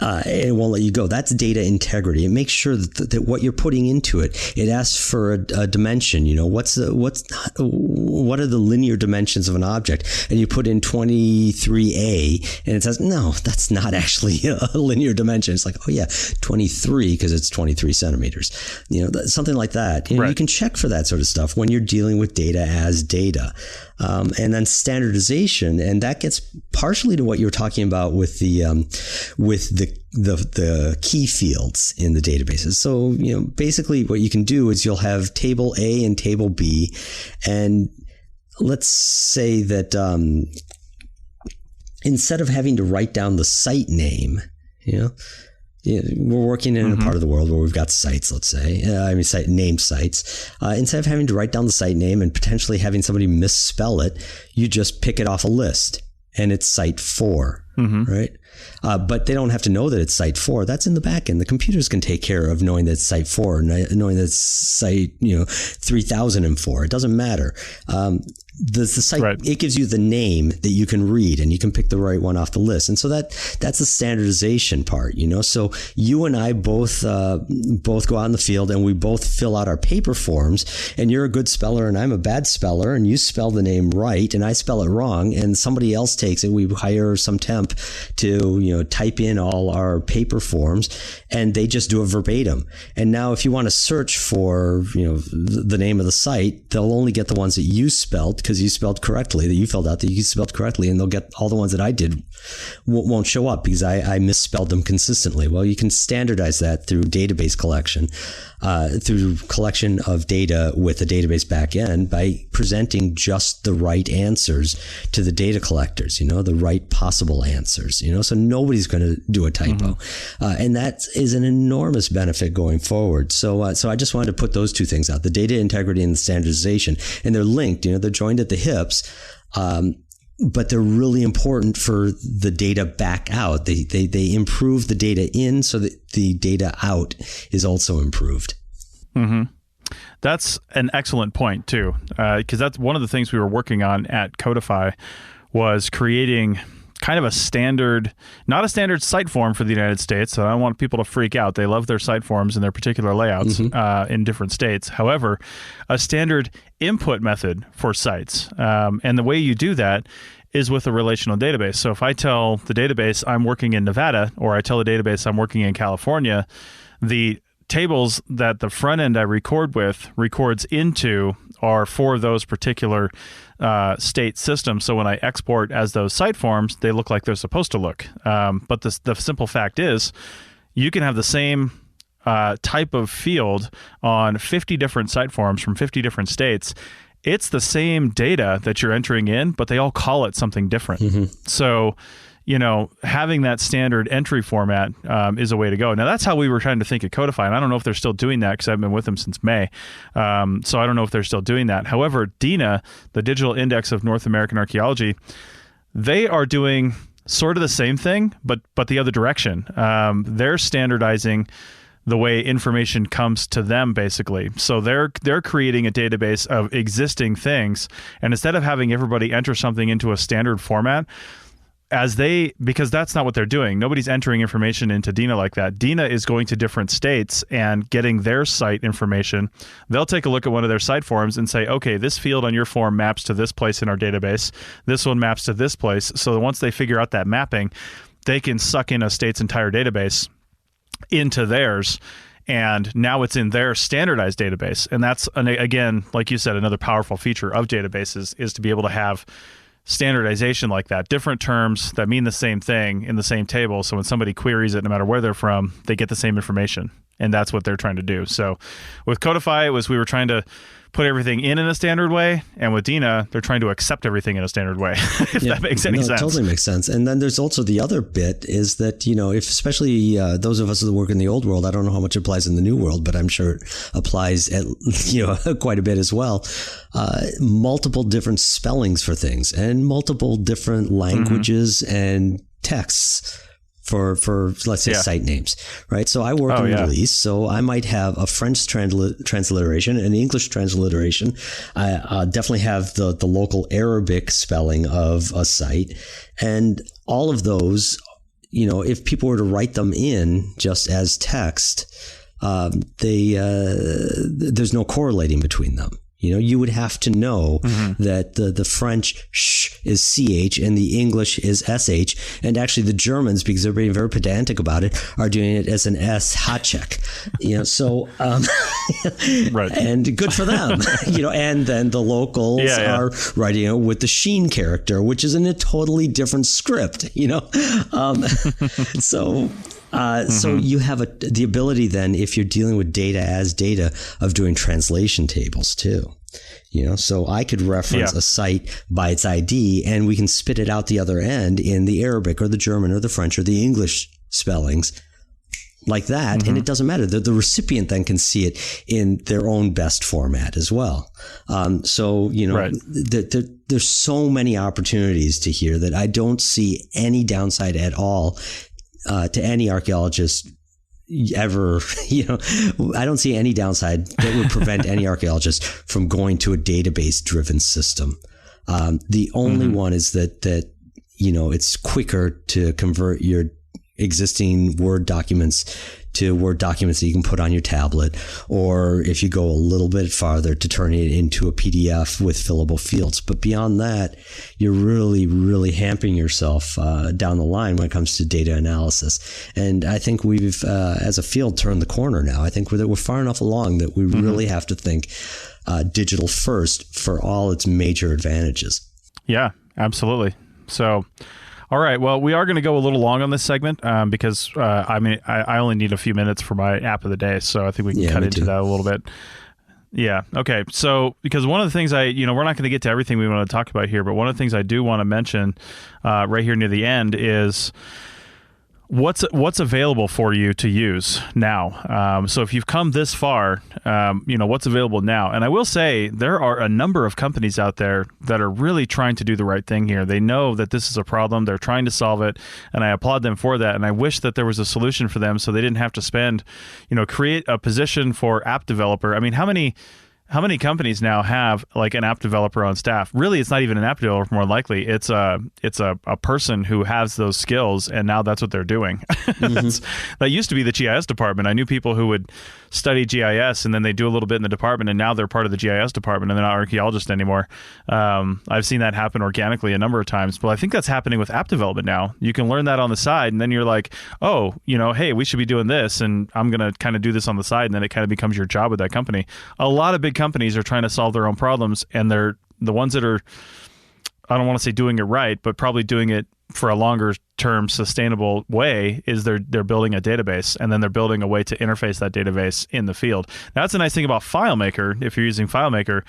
It won't let you go. That's data integrity. It makes sure that what you're putting into it, it asks for a dimension. What are the linear dimensions of an object? And you put in 23A, and it says, no, that's not actually a linear dimension. It's like, oh yeah, 23 because it's 23 centimeters. Something like that. You can check for that sort of stuff when you're dealing with data as data. And then standardization, and that gets partially to what you were talking about with the key fields in the databases. So, basically what you can do is you'll have table A and table B, and let's say that instead of having to write down the site name, we're working in a part of the world where we've got sites, let's say, named sites. Instead of having to write down the site name and potentially having somebody misspell it, you just pick it off a list and it's site 4, right? But they don't have to know that it's site 4. That's in the back end. The computers can take care of knowing that it's site 4, knowing that it's site 3004. It doesn't matter. The site, it gives you the name that you can read, and you can pick the right one off the list. And so that's the standardization part, So you and I both go out in the field, and we both fill out our paper forms, and you're a good speller and I'm a bad speller, and you spell the name right and I spell it wrong, and somebody else takes it. We hire some temp to, type in all our paper forms, and they just do it verbatim. And now if you want to search for, the name of the site, they'll only get the ones that you spelled, because you spelled correctly, that you filled out that you spelled correctly, and they'll get all the ones that I did won't show up because I misspelled them consistently. Well, you can standardize that through database collection, through collection of data with a database backend by presenting just the right answers to the data collectors, the right possible answers, so nobody's going to do a typo. And that is an enormous benefit going forward. So I just wanted to put those 2 things out, the data integrity and the standardization, and they're linked, they're joined at the hips. But they're really important for the data back out. They improve the data in so that the data out is also improved. That's an excellent point too, because that's one of the things we were working on at Codify was creating kind of a standard, not a standard site form for the United States. So I don't want people to freak out. They love their site forms and their particular layouts in different states. However, a standard input method for sites. And the way you do that is with a relational database. So if I tell the database I'm working in Nevada, or I tell the database I'm working in California, the tables that the front end I record with records into are for those particular state systems. So when I export as those site forms, they look like they're supposed to look. But the simple fact is, you can have the same type of field on 50 different site forms from 50 different states. It's the same data that you're entering in, but they all call it something different. So, having that standard entry format is a way to go. Now, that's how we were trying to think of Codify, and I don't know if they're still doing that because I've been with them since May. So I don't know if they're still doing that. However, DINA, the Digital Index of North American Archaeology, they are doing sort of the same thing, but the other direction. They're standardizing the way information comes to them, basically. So they're creating a database of existing things, and instead of having everybody enter something into a standard format, because that's not what they're doing. Nobody's entering information into DINA like that. DINA is going to different states and getting their site information. They'll take a look at one of their site forms and say, okay, this field on your form maps to this place in our database. This one maps to this place. So once they figure out that mapping, they can suck in a state's entire database into theirs, and now it's in their standardized database. And that's, again, like you said, another powerful feature of databases is to be able to have standardization like that, different terms that mean the same thing in the same table. So when somebody queries it, no matter where they're from, they get the same information. And that's what they're trying to do. So with Codify, we were trying to put everything in a standard way. And with DINA, they're trying to accept everything in a standard way, if that makes any sense. It totally makes sense. And then there's also the other bit is that, if especially those of us that work in the old world, I don't know how much it applies in the new world, but I'm sure it applies quite a bit as well. Multiple different spellings for things and multiple different languages and texts for let's say site names, right? So I work in the Middle East, so I might have a French transliteration, an English transliteration. I definitely have the local Arabic spelling of a site, and all of those, if people were to write them in just as text, there's no correlating between them. You would have to know that the French sh is ch and the English is sh. And actually the Germans, because they're being very pedantic about it, are doing it as an sh. So, right. And good for them, and then the locals are writing it with the Sheen character, which is in a totally different script, So you have the ability then, if you're dealing with data as data, of doing translation tables too. So I could reference a site by its ID and we can spit it out the other end in the Arabic or the German or the French or the English spellings like that. And it doesn't matter. The recipient then can see it in their own best format as well. There's so many opportunities to here that I don't see any downside at all to any archaeologist ever. I don't see any downside that would prevent any archaeologist from going to a database driven system. The only one is that it's quicker to convert your existing Word documents to Word documents that you can put on your tablet, or if you go a little bit farther, to turn it into a PDF with fillable fields. But beyond that, you're really, really hampering yourself down the line when it comes to data analysis. And I think we've, as a field, turned the corner now. I think we're far enough along that we really have to think digital first for all its major advantages. Yeah, absolutely. So, all right. Well, we are going to go a little long on this segment because, I only need a few minutes for my app of the day. So I think we can cut into that a little bit. Yeah. Okay. So, because one of the things we're not going to get to everything we want to talk about here, but one of the things I do want to mention right here near the end is what's available for you to use now. So if you've come this far, what's available now. And I will say there are a number of companies out there that are really trying to do the right thing here. They know that this is a problem. They're trying to solve it. And I applaud them for that. And I wish that there was a solution for them so they didn't have to create a position for app developer. I mean, how many how many companies now have like an app developer on staff? Really, it's not even an app developer. More likely, it's a person who has those skills, and now that's what they're doing. That used to be the GIS department. I knew people who would study GIS and then they do a little bit in the department, and now they're part of the GIS department, and they're not archaeologists anymore. I've seen that happen organically a number of times, but I think that's happening with app development now. You can learn that on the side, and then you're like, oh, hey, we should be doing this, and I'm going to kind of do this on the side, and then it kind of becomes your job with that company. A lot of big companies are trying to solve their own problems, and they're the ones that are, I don't want to say doing it right, but probably doing it for a longer term sustainable way is they're building a database, and then they're building a way to interface that database in the field. Now, that's the nice thing about FileMaker. If you're using FileMaker,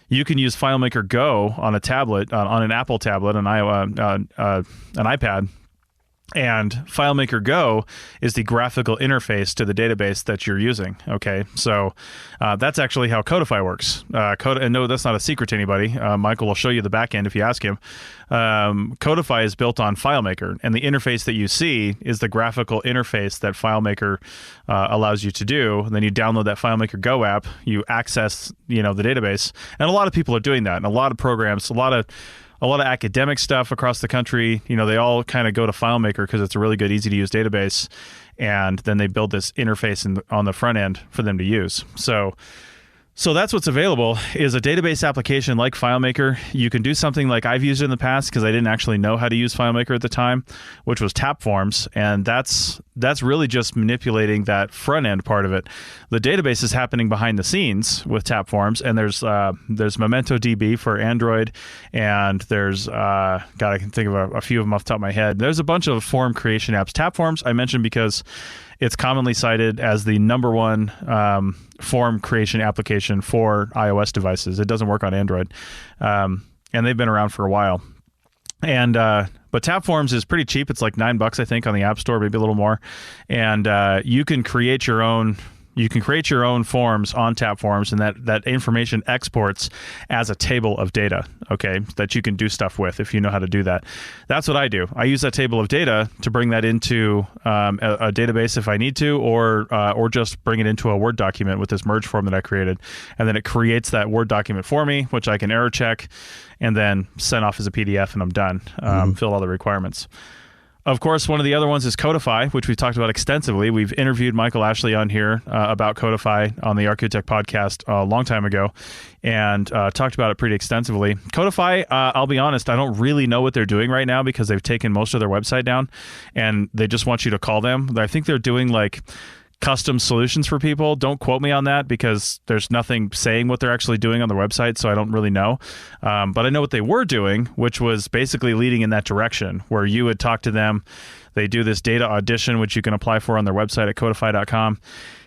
you can use FileMaker Go on a tablet, on an Apple tablet, an iPad. And FileMaker Go is the graphical interface to the database that you're using. Okay, so that's actually how Codify works. And no, that's not a secret to anybody. Michael will show you the back end if you ask him. Codify is built on FileMaker, and the interface that you see is the graphical interface that FileMaker allows you to do. And then you download that FileMaker Go app, you access the database, and a lot of people are doing that, and a lot of programs, a lot of academic stuff across the country, they all kind of go to FileMaker because it's a really good, easy-to-use database, and then they build this interface on the front end for them to use. So that's what's available, is a database application like FileMaker. You can do something like I've used it in the past because I didn't actually know how to use FileMaker at the time, which was Tapforms, and that's really just manipulating that front end part of it. The database is happening behind the scenes with Tapforms, and there's MementoDB for Android, and there's I can think of a few of them off the top of my head. There's a bunch of form creation apps. Tapforms I mentioned because it's commonly cited as the number one form creation application for iOS devices. It doesn't work on Android, and they've been around for a while. And but Tapforms is pretty cheap. It's like $9, I think, on the App Store, maybe a little more. And you can create your own. You can create your own forms on Tapforms, and that information exports as a table of data, okay, that you can do stuff with if you know how to do that. That's what I do. I use that table of data to bring that into a database if I need to, or just bring it into a Word document with this merge form that I created. And then it creates that Word document for me, which I can error check and then send off as a PDF, and I'm done. Fill all the requirements. Of course, one of the other ones is Codify, which we've talked about extensively. We've interviewed Michael Ashley on here about Codify on the Archaeotech podcast a long time ago, and talked about it pretty extensively. Codify, I'll be honest, I don't really know what they're doing right now because they've taken most of their website down, and they just want you to call them. I think they're doing like custom solutions for people. Don't quote me on that because there's nothing saying what they're actually doing on their website, so I don't really know. But I know what they were doing, which was basically leading in that direction, where you would talk to them. They do this data audition, which you can apply for on their website at codify.com.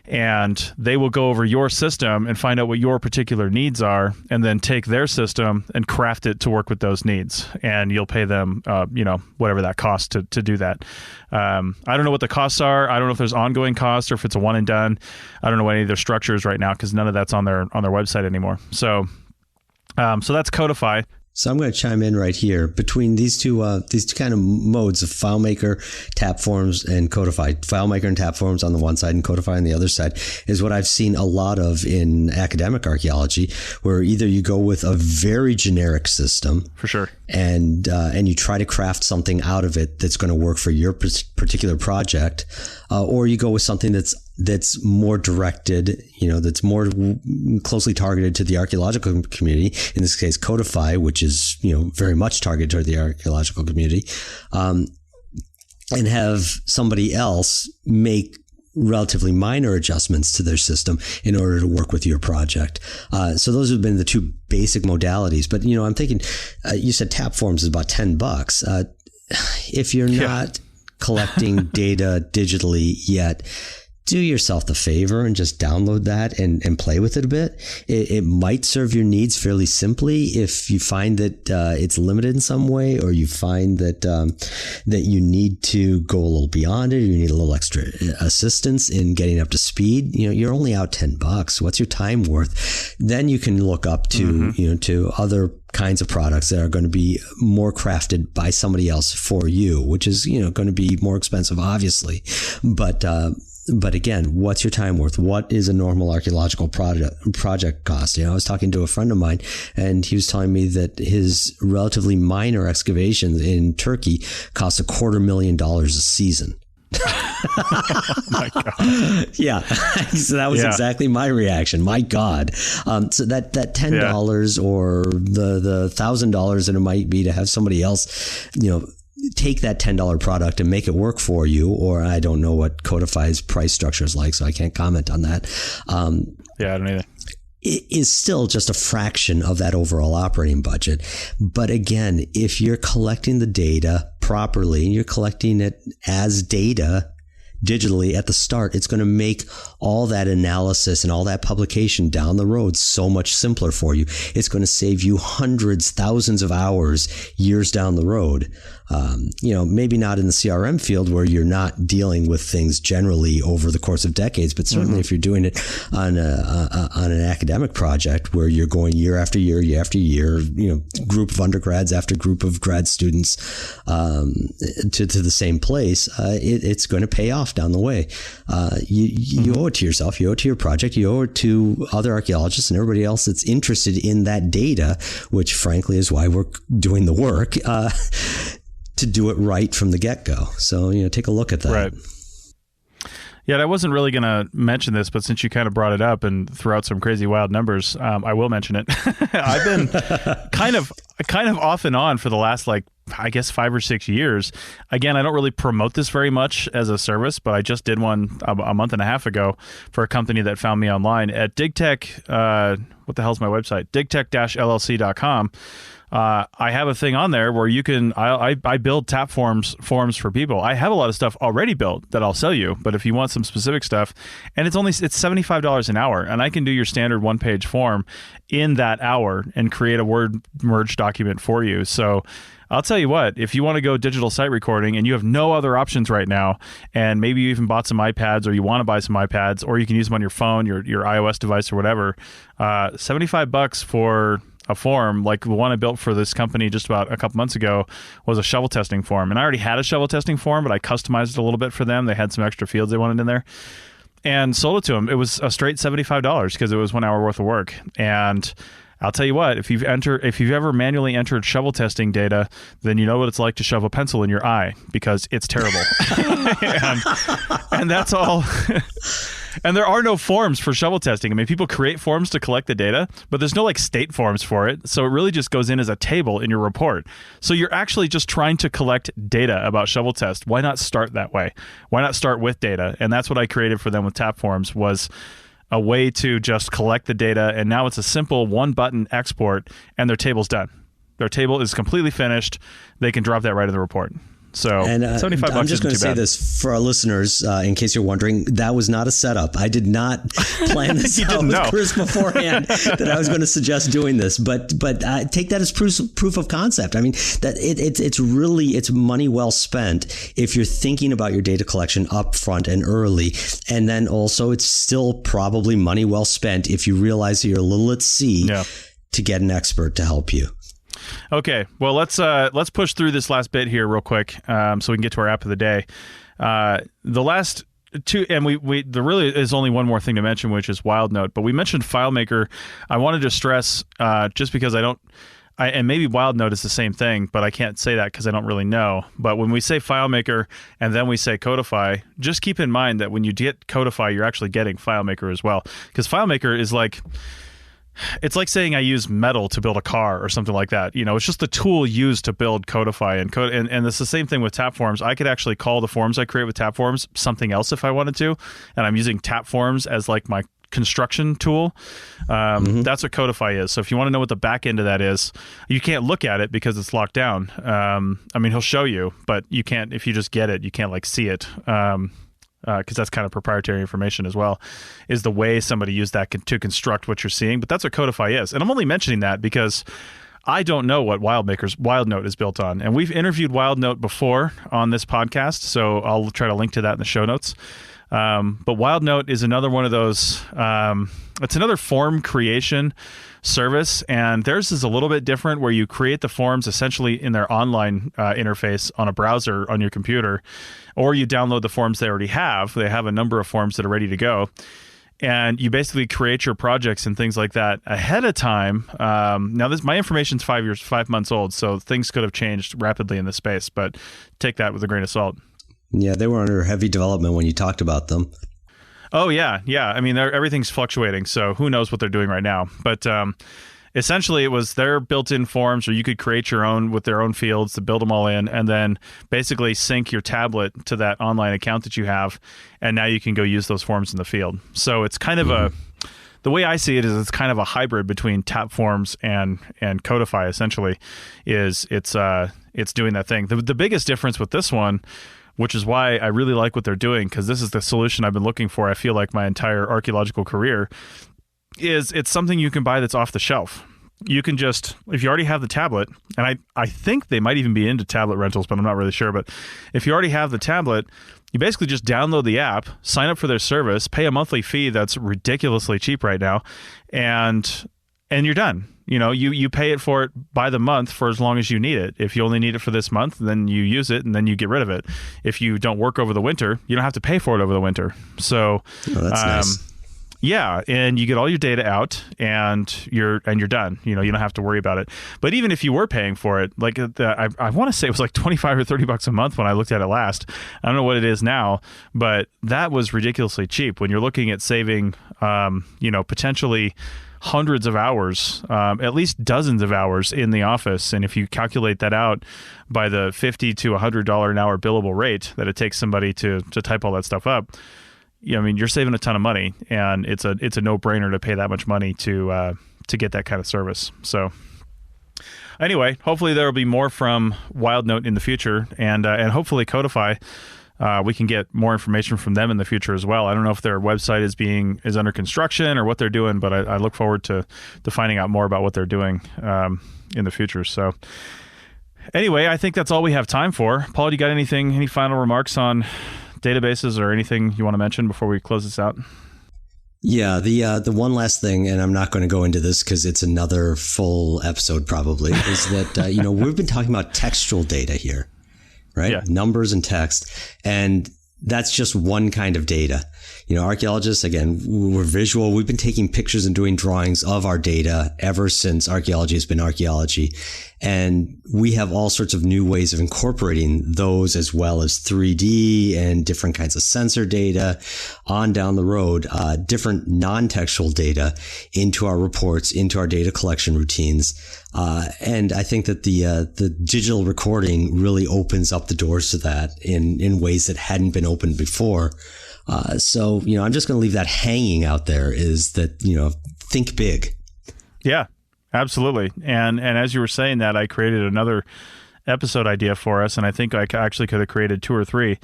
And they will go over your system and find out what your particular needs are, and then take their system and craft it to work with those needs. And you'll pay them, whatever that costs to do that. I don't know what the costs are. I don't know if there's ongoing costs or if it's a one and done. I don't know what any of their structure is right now because none of that's on their website anymore. So that's Codify. So I'm going to chime in right here between these two kind of modes of FileMaker, Tapforms, and Codify. FileMaker and Tapforms on the one side and Codify on the other side is what I've seen a lot of in academic archaeology, where either you go with a very generic system, for sure, and you try to craft something out of it that's going to work for your particular project, or you go with something that's more directed, that's more closely targeted to the archaeological community. In this case, Codify, which is, very much targeted toward the archaeological community, and have somebody else make relatively minor adjustments to their system in order to work with your project. So those have been the two basic modalities. But, I'm thinking, you said Tapforms is about $10. If you're not collecting data digitally yet, do yourself the favor and just download that and play with it a bit. It might serve your needs fairly simply if you find that it's limited in some way, or you find that you need to go a little beyond it, or you need a little extra assistance in getting up to speed. You're only out $10. What's your time worth? Then you can look up to to other kinds of products that are going to be more crafted by somebody else for you, which is going to be more expensive, obviously, but But again, what's your time worth? What is a normal archaeological project cost? I was talking to a friend of mine, and he was telling me that his relatively minor excavations in Turkey cost $250,000 a season. Oh my God. Yeah. So that was exactly my reaction. My God. So that $10 or the $1,000 that it might be to have somebody else, take that $10 product and make it work for you, or I don't know what Codify's price structure is like, so I can't comment on that. I don't either. It is still just a fraction of that overall operating budget. But again, if you're collecting the data properly and you're collecting it as data digitally at the start, it's going to make all that analysis and all that publication down the road so much simpler for you. It's going to save you hundreds, thousands of hours, years down the road. Maybe not in the CRM field where you're not dealing with things generally over the course of decades, but certainly if you're doing it on an academic project where you're going year after year, group of undergrads after group of grad students to the same place, it's going to pay off down the way. You owe it to yourself, you owe it to your project, you owe it to other archaeologists and everybody else that's interested in that data, which frankly is why we're doing the work, to do it right from the get-go. So, take a look at that. Right. Yeah, I wasn't really going to mention this, but since you kind of brought it up and threw out some crazy wild numbers, I will mention it. I've been kind of off and on for the last, 5 or 6 years. Again, I don't really promote this very much as a service, but I just did one a month and a half ago for a company that found me online at DigTech. What the hell's my website? digtech-llc.com. I have a thing on there where you can, I build tap forms for people. I have a lot of stuff already built that I'll sell you, but if you want some specific stuff, and it's $75 an hour, and I can do your standard one-page form in that hour and create a Word merge document for you. So I'll tell you what, if you want to go digital site recording and you have no other options right now, and maybe you even bought some iPads or you want to buy some iPads, or you can use them on your phone, your iOS device or whatever, $75 for a form like the one I built for this company just about a couple months ago was a shovel testing form. And I already had a shovel testing form, but I customized it a little bit for them. They had some extra fields they wanted in there and sold it to them. It was a straight $75 because it was 1 hour worth of work. And I'll tell you what, if you've ever manually entered shovel testing data, then you know what it's like to shove a pencil in your eye because it's terrible. and that's all. And there are no forms for shovel testing. I mean, people create forms to collect the data, but there's no state forms for it. So it really just goes in as a table in your report. So you're actually just trying to collect data about shovel test. Why not start that way? Why not start with data? And that's what I created for them with tap forms, was a way to just collect the data. And now it's a simple one-button export, and their table's done. Their table is completely finished. They can drop that right in the report. So $75 I'm just going to say this for our listeners, in case you're wondering, that was not a setup. I did not plan this out with Chris beforehand that I was going to suggest doing this, but take that as proof of concept. I mean, that it's money well spent if you're thinking about your data collection up front and early, and then also it's still probably money well spent if you realize that you're a little at sea to get an expert to help you. Okay, well, let's push through this last bit here real quick, so we can get to our app of the day. The last two, and there really is only one more thing to mention, which is WildNote. But we mentioned FileMaker. I wanted to stress, just because and maybe WildNote is the same thing, but I can't say that because I don't really know. But when we say FileMaker and then we say Codify, just keep in mind that when you get Codify, you're actually getting FileMaker as well, because FileMaker is it's like saying I use metal to build a car or something like that. It's just the tool used to build Codify and code. And it's the same thing with tap forms. I could actually call the forms I create with tap forms something else if I wanted to. And I'm using tap forms as my construction tool. That's what Codify is. So if you want to know what the back end of that is, you can't look at it because it's locked down. He'll show you, but you can't, if you just get it, you can't see it. Because that's kind of proprietary information as well, is the way somebody used that to construct what you're seeing. But that's what Codify is. And I'm only mentioning that because I don't know what WildNote is built on. And we've interviewed WildNote before on this podcast, so I'll try to link to that in the show notes. But WildNote is another one of those, it's another form creation service, and theirs is a little bit different, where you create the forms essentially in their online interface on a browser on your computer, or you download the forms they already have. They have a number of forms that are ready to go, and you basically create your projects and things like that ahead of time. Now, my information's 5 months old, so things could have changed rapidly in this space, but take that with a grain of salt. Yeah, they were under heavy development when you talked about them. Oh, yeah. I mean, everything's fluctuating, so who knows what they're doing right now. But essentially, it was their built-in forms, or you could create your own with their own fields to build them all in, and then basically sync your tablet to that online account that you have, and now you can go use those forms in the field. So it's kind of the way I see it is it's kind of a hybrid between Tapforms and Codify. Essentially, it's doing that thing. The biggest difference with this one, which is why I really like what they're doing, because this is the solution I've been looking for, I feel like, my entire archaeological career, is it's something you can buy that's off the shelf. You can just, if you already have the tablet, and I think they might even be into tablet rentals, but I'm not really sure, but if you already have the tablet, you basically just download the app, sign up for their service, pay a monthly fee that's ridiculously cheap right now, and you're done. You know, you pay it for it by the month for as long as you need it. If you only need it for this month, then you use it and then you get rid of it. If you don't work over the winter, you don't have to pay for it over the winter. So, that's nice. Yeah, and you get all your data out, and you're done. You know, you don't have to worry about it. But even if you were paying for it, like I want to say it was like $25 or $30 a month when I looked at it last. I don't know what it is now, but that was ridiculously cheap when you're looking at saving, potentially hundreds of hours, at least dozens of hours in the office. And if you calculate that out by the $50 to $100 an hour billable rate that it takes somebody to type all that stuff up, I mean, you're saving a ton of money, and it's a no-brainer to pay that much money to get that kind of service. So anyway, hopefully there will be more from WildNote in the future, and hopefully Codify. We can get more information from them in the future as well. I don't know if their website is under construction or what they're doing, but I look forward to finding out more about what they're doing in the future. So anyway, I think that's all we have time for. Paul, do you got any final remarks on databases or anything you want to mention before we close this out? Yeah, the one last thing, and I'm not going to go into this because it's another full episode probably, is that we've been talking about textual data here. Right? Yeah. Numbers and text. And that's just one kind of data. Archaeologists, again, we're visual. We've been taking pictures and doing drawings of our data ever since archaeology has been archaeology. And we have all sorts of new ways of incorporating those, as well as 3D and different kinds of sensor data on down the road, different non-textual data into our reports, into our data collection routines. And I think that the digital recording really opens up the doors to that in ways that hadn't been opened before. So I'm just going to leave that hanging out there, is that, think big. Yeah, absolutely. And as you were saying that, I created another episode idea for us, and I think I actually could have created 2 or 3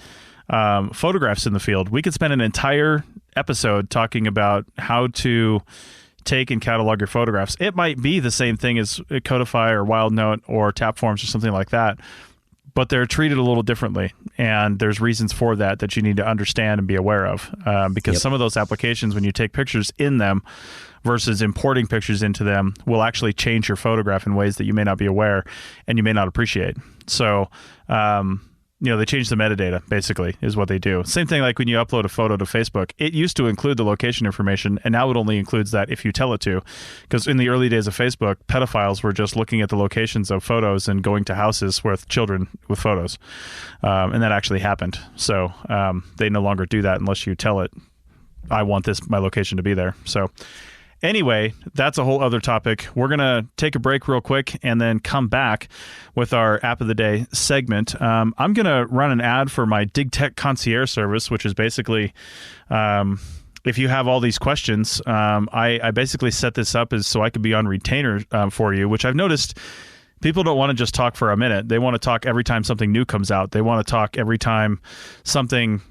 photographs in the field. We could spend an entire episode talking about how to take and catalog your photographs. It might be the same thing as Codify or WildNote or Tapforms or something like that, but they're treated a little differently, and there's reasons for that you need to understand and be aware of, because some of those applications, when you take pictures in them versus importing pictures into them, will actually change your photograph in ways that you may not be aware and you may not appreciate. So they change the metadata, basically, is what they do. Same thing like when you upload a photo to Facebook. It used to include the location information, and now it only includes that if you tell it to. Because in the early days of Facebook, pedophiles were just looking at the locations of photos and going to houses with children with photos. And that actually happened. So they no longer do that unless you tell it, I want my location to be there. So anyway, that's a whole other topic. We're going to take a break real quick and then come back with our App of the Day segment. I'm going to run an ad for my DigTech Concierge service, which is basically, if you have all these questions, I basically set this up as so I could be on retainer for you, which I've noticed people don't want to just talk for a minute. They want to talk every time something new comes out. They want to talk every time something,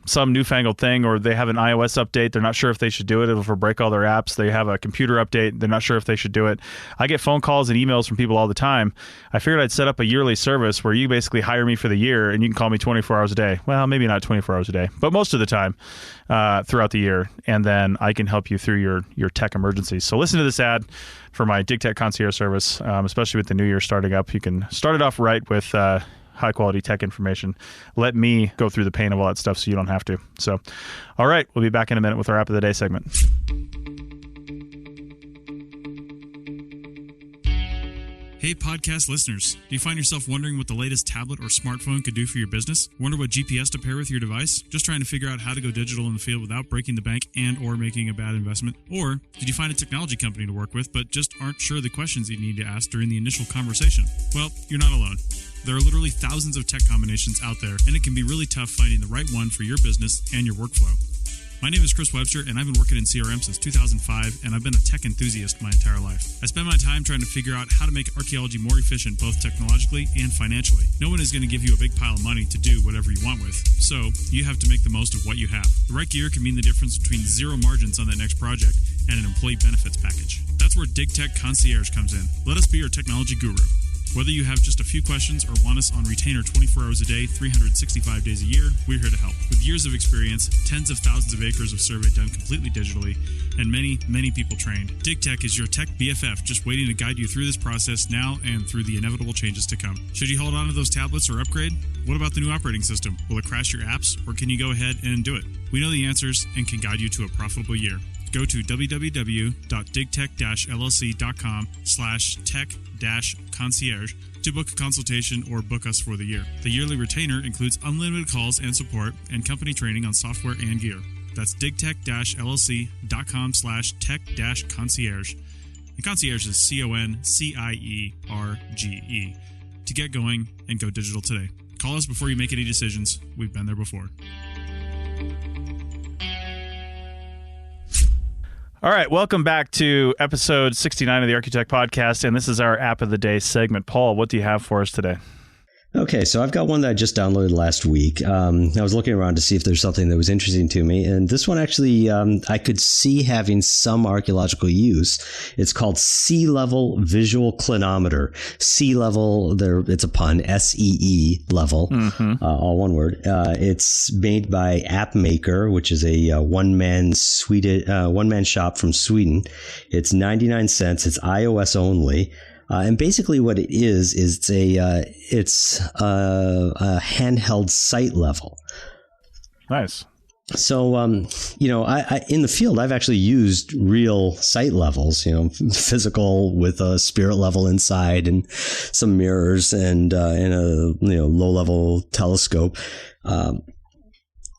some newfangled thing, or they have an iOS update. They're not sure if they should do it. It'll break all their apps. They have a computer update. They're not sure if they should do it. I get phone calls and emails from people all the time. I figured I'd set up a yearly service where you basically hire me for the year and you can call me 24 hours a day. Well, maybe not 24 hours a day, but most of the time throughout the year. And then I can help you through your tech emergencies. So listen to this ad for my Dig Tech Concierge service, especially with the new year starting up. You can start it off right with high quality tech information. Let me go through the pain of all that stuff so you don't have to. So, all right, we'll be back in a minute with our App of the Day segment. Hey, podcast listeners. Do you find yourself wondering what the latest tablet or smartphone could do for your business? Wonder what GPS to pair with your device? Just trying to figure out how to go digital in the field without breaking the bank and or making a bad investment? Or did you find a technology company to work with but just aren't sure the questions you need to ask during the initial conversation? Well, you're not alone. There are literally thousands of tech combinations out there, and it can be really tough finding the right one for your business and your workflow. My name is Chris Webster, and I've been working in CRM since 2005, and I've been a tech enthusiast my entire life. I spend my time trying to figure out how to make archaeology more efficient both technologically and financially. No one is going to give you a big pile of money to do whatever you want with, so you have to make the most of what you have. The right gear can mean the difference between zero margins on that next project and an employee benefits package. That's where Dig Tech Concierge comes in. Let us be your technology guru. Whether you have just a few questions or want us on retainer 24 hours a day, 365 days a year, we're here to help. With years of experience, tens of thousands of acres of survey done completely digitally, and many, many people trained, Dig Tech is your tech BFF, just waiting to guide you through this process now and through the inevitable changes to come. Should you hold on to those tablets or upgrade? What about the new operating system? Will it crash your apps, or can you go ahead and do it? We know the answers and can guide you to a profitable year. Go to www.digtech-llc.com/tech-concierge to book a consultation or book us for the year. The yearly retainer includes unlimited calls and support and company training on software and gear. That's digtech-llc.com/tech-concierge. And concierge is CONCIERGE. To get going and go digital today. Call us before you make any decisions. We've been there before. All right, welcome back to episode 69 of the Architect Podcast, and this is our App of the Day segment. Paul, what do you have for us today? Okay, so I've got one that I just downloaded last week. I was looking around to see if there's something that was interesting to me, and this one actually I could see having some archaeological use. It's called Sea Level Visual Clinometer. Sea level, it's a pun, SEE level, all one word. It's made by AppMaker, which is a one-man shop from Sweden. It's 99 cents. It's iOS only. And basically what it is it's a handheld site level. Nice. So, I in the field, I've actually used real site levels, physical with a spirit level inside and some mirrors and a low level telescope.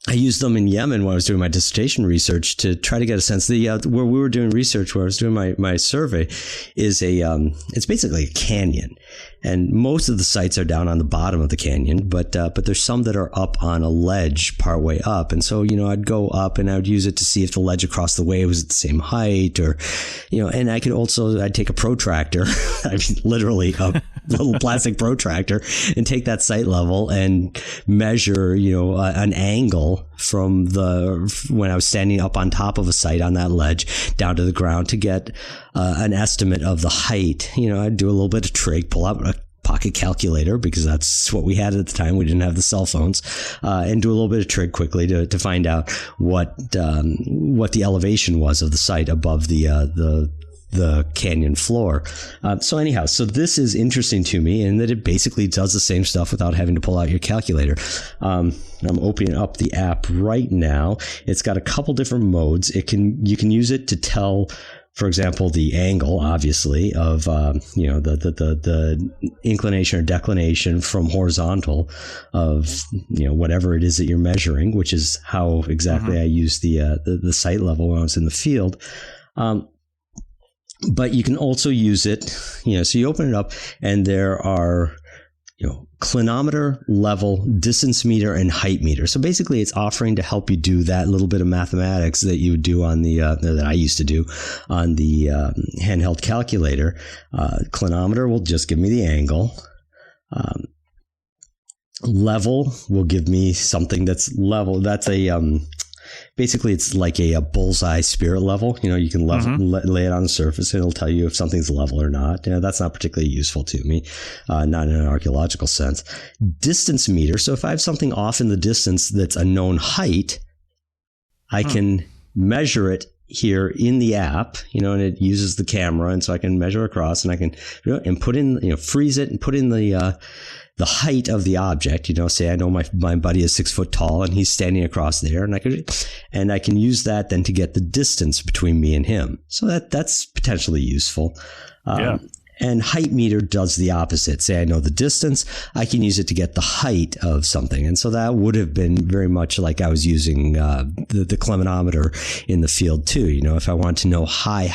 I used them in Yemen when I was doing my dissertation research to try to get a sense. Where we were doing research, where I was doing my survey, is it's basically a canyon, and most of the sites are down on the bottom of the canyon, but there's some that are up on a ledge partway up, and so I'd go up and I would use it to see if the ledge across the way was at the same height, or and I'd take a protractor, literally a little plastic protractor, and take that site level and measure an angle from when I was standing up on top of a site on that ledge down to the ground to get an estimate of the height. I'd do a little bit of trig, pull out a pocket calculator because that's what we had at the time. We didn't have the cell phones, and do a little bit of trig quickly to find out what the elevation was of the site above the canyon floor. So this is interesting to me in that it basically does the same stuff without having to pull out your calculator. I'm opening up the app right now. It's got a couple different modes. You can use it to tell, for example, the angle, obviously, of the inclination or declination from horizontal of whatever it is that you're measuring, which is how exactly I used the site level when I was in the field. But you can also use it, so you open it up and there are, clinometer, level, distance meter, and height meter. So basically it's offering to help you do that little bit of mathematics that you would do on that I used to do on the handheld calculator. Clinometer will just give me the angle. level will give me something that's level. That's a basically it's like a bullseye spirit level. You can lay it on the surface and it'll tell you if something's level or not. That's not particularly useful to me, not in an archaeological sense. Distance meter. So if I have something off in the distance that's a known height, I can measure it here in the app, and it uses the camera, and so I can measure across, and I can and put in, freeze it and put in the height of the object. Say I know my buddy is 6 foot tall and he's standing across there, and I can use that then to get the distance between me and him. So that's potentially useful. And height meter does the opposite. Say I know the distance, I can use it to get the height of something. And so that would have been very much like I was using the climbanometer in the field too. If I want to know how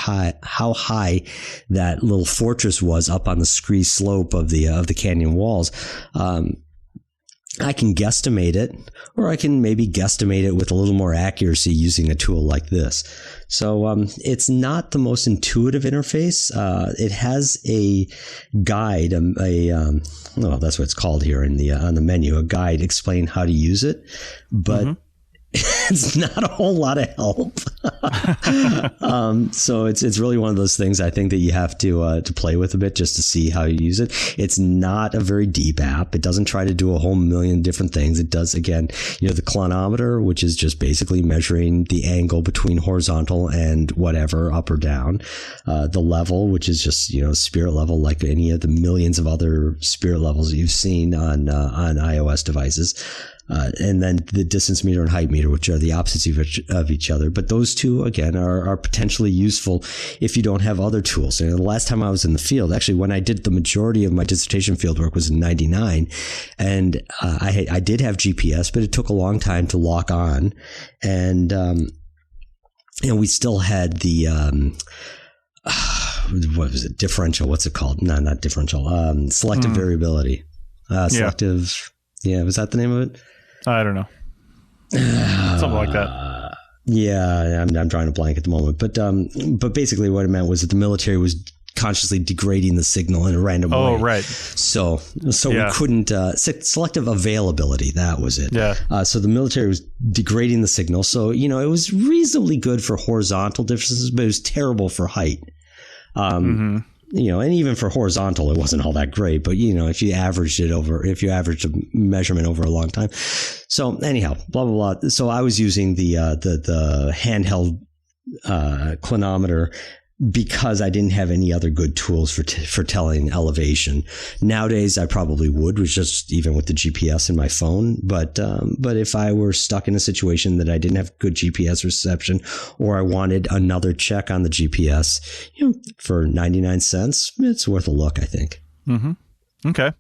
high that little fortress was up on the scree slope of the canyon walls, I can guesstimate it, or I can maybe guesstimate it with a little more accuracy using a tool like this. So it's not the most intuitive interface. It has a guide, that's what it's called here in the on the menu, a guide explain how to use it, but it's not a whole lot of help. So it's really one of those things I think that you have to play with a bit just to see how you use it. It's not a very deep app. It doesn't try to do a whole million different things. It does, again, the clinometer, which is just basically measuring the angle between horizontal and whatever, up or down. The level, which is just, spirit level, like any of the millions of other spirit levels you've seen on iOS devices. And then the distance meter and height meter, which are the opposites of each other. But those two, again, are potentially useful if you don't have other tools. The last time I was in the field, actually, when I did the majority of my dissertation fieldwork was in '99. And I did have GPS, but it took a long time to lock on. And we still had the... what was it? Differential. What's it called? No, not differential. Selective variability. Selective... Yeah, was that the name of it? I don't know. Something like that. I'm drawing a blank at the moment. But basically what it meant was that the military was consciously degrading the signal in a random way. Oh, right. So we couldn't... selective availability, that was it. Yeah. So the military was degrading the signal. So, it was reasonably good for horizontal differences, but it was terrible for height. And even for horizontal, it wasn't all that great. But, if you averaged a measurement over a long time. So anyhow, blah, blah, blah. So I was using the handheld clinometer because I didn't have any other good tools for telling elevation. Nowadays, I probably would, which just even with the GPS in my phone. But if I were stuck in a situation that I didn't have good GPS reception, or I wanted another check on the GPS, for 99 cents, it's worth a look, I think. Mm-hmm. Okay.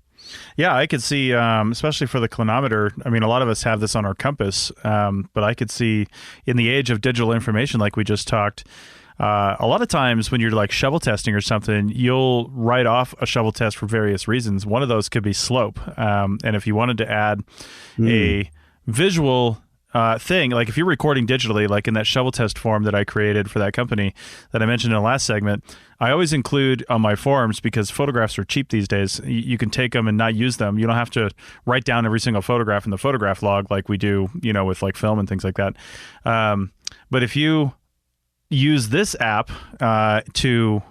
Yeah, I could see, especially for the clinometer. I mean, a lot of us have this on our compass, but I could see in the age of digital information, like we just talked, a lot of times when you're like shovel testing or something, you'll write off a shovel test for various reasons. One of those could be slope. And if you wanted to add a visual thing, like if you're recording digitally, like in that shovel test form that I created for that company that I mentioned in the last segment, I always include on my forms, because photographs are cheap these days. You can take them and not use them. You don't have to write down every single photograph in the photograph log like we do, with like film and things like that. But if you use this app to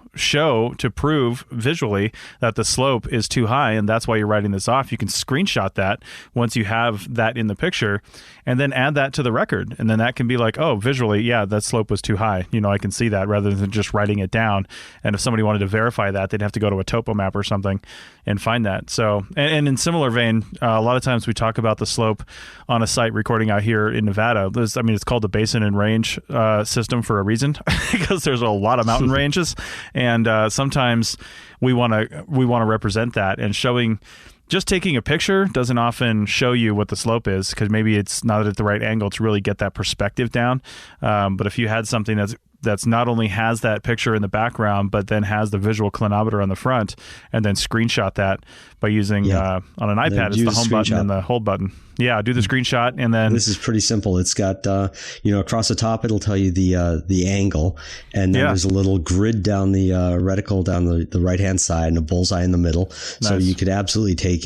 prove visually that the slope is too high, and that's why you're writing this off. You can screenshot that once you have that in the picture, and then add that to the record. And then that can be like, oh, visually, yeah, that slope was too high. I can see that, rather than just writing it down. And if somebody wanted to verify that, they'd have to go to a topo map or something and find that. So, and in similar vein, a lot of times we talk about the slope on a site recording out here in Nevada. It's called the Basin and Range system for a reason, because there's a lot of mountain ranges. And sometimes we want to represent that, and just taking a picture doesn't often show you what the slope is, because maybe it's not at the right angle to really get that perspective down. But if you had something that's not only has that picture in the background, but then has the visual clinometer on the front, and then screenshot that by using on an iPad, it's the home button and the hold button. Yeah, do the screenshot, and then this is pretty simple. It's got across the top it'll tell you the angle, and then there's a little grid down the reticle down the right hand side, and a bullseye in the middle. Nice. So you could absolutely take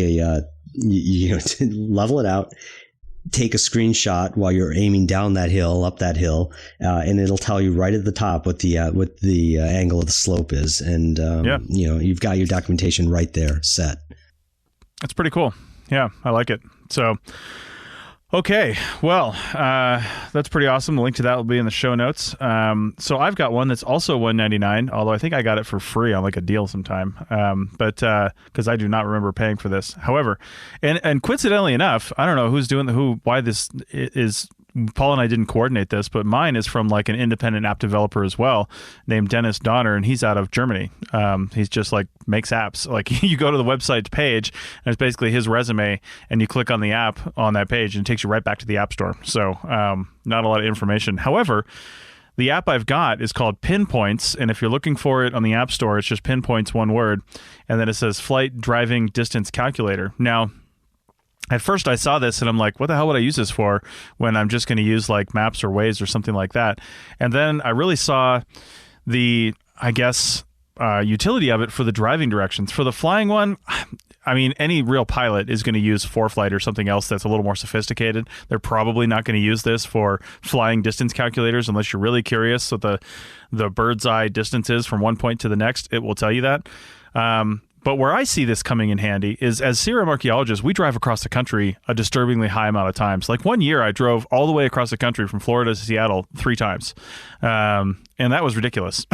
to level it out, take a screenshot while you're aiming down that hill, up that hill, and it'll tell you right at the top what the angle of the slope is, and you've got your documentation right there set. That's pretty cool. Yeah, I like it. So, okay, well, that's pretty awesome. The link to that will be in the show notes. So I've got one that's also $199, although I think I got it for free on like a deal sometime. But because I do not remember paying for this. However, and coincidentally enough, I don't know who's doing why this is. Paul and I didn't coordinate this, but mine is from like an independent app developer as well, named Dennis Donner, and he's out of Germany. He's just like makes apps. Like you go to the website page, and it's basically his resume, and you click on the app on that page, and it takes you right back to the App Store. So not a lot of information. However, the app I've got is called Pinpoints, and if you're looking for it on the App Store, it's just Pinpoints, one word, and then it says Flight Driving Distance Calculator. Now, at first I saw this and I'm like, what the hell would I use this for when I'm just going to use like Maps or Waze or something like that? And then I really saw the, I guess, utility of it for the driving directions. For the flying one, I mean, any real pilot is going to use ForeFlight or something else that's a little more sophisticated. They're probably not going to use this for flying distance calculators unless you're really curious what the bird's eye distance is from one point to the next. It will tell you that. But where I see this coming in handy is, as CRM archaeologists, we drive across the country a disturbingly high amount of times. Like one year I drove all the way across the country from Florida to Seattle 3 times. And that was ridiculous.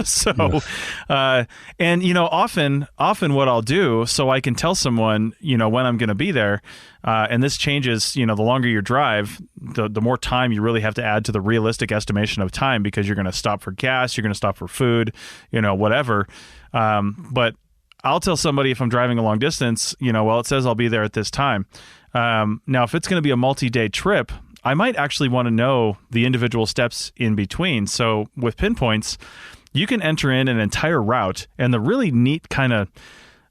So, and often what I'll do so I can tell someone, when I'm going to be there, and this changes, the longer you drive, the more time you really have to add to the realistic estimation of time, because you're going to stop for gas, you're going to stop for food, whatever. But I'll tell somebody if I'm driving a long distance, it says I'll be there at this time. Now, if it's going to be a multi-day trip, I might actually want to know the individual steps in between. So with Pinpoints, you can enter in an entire route. And the really neat kind of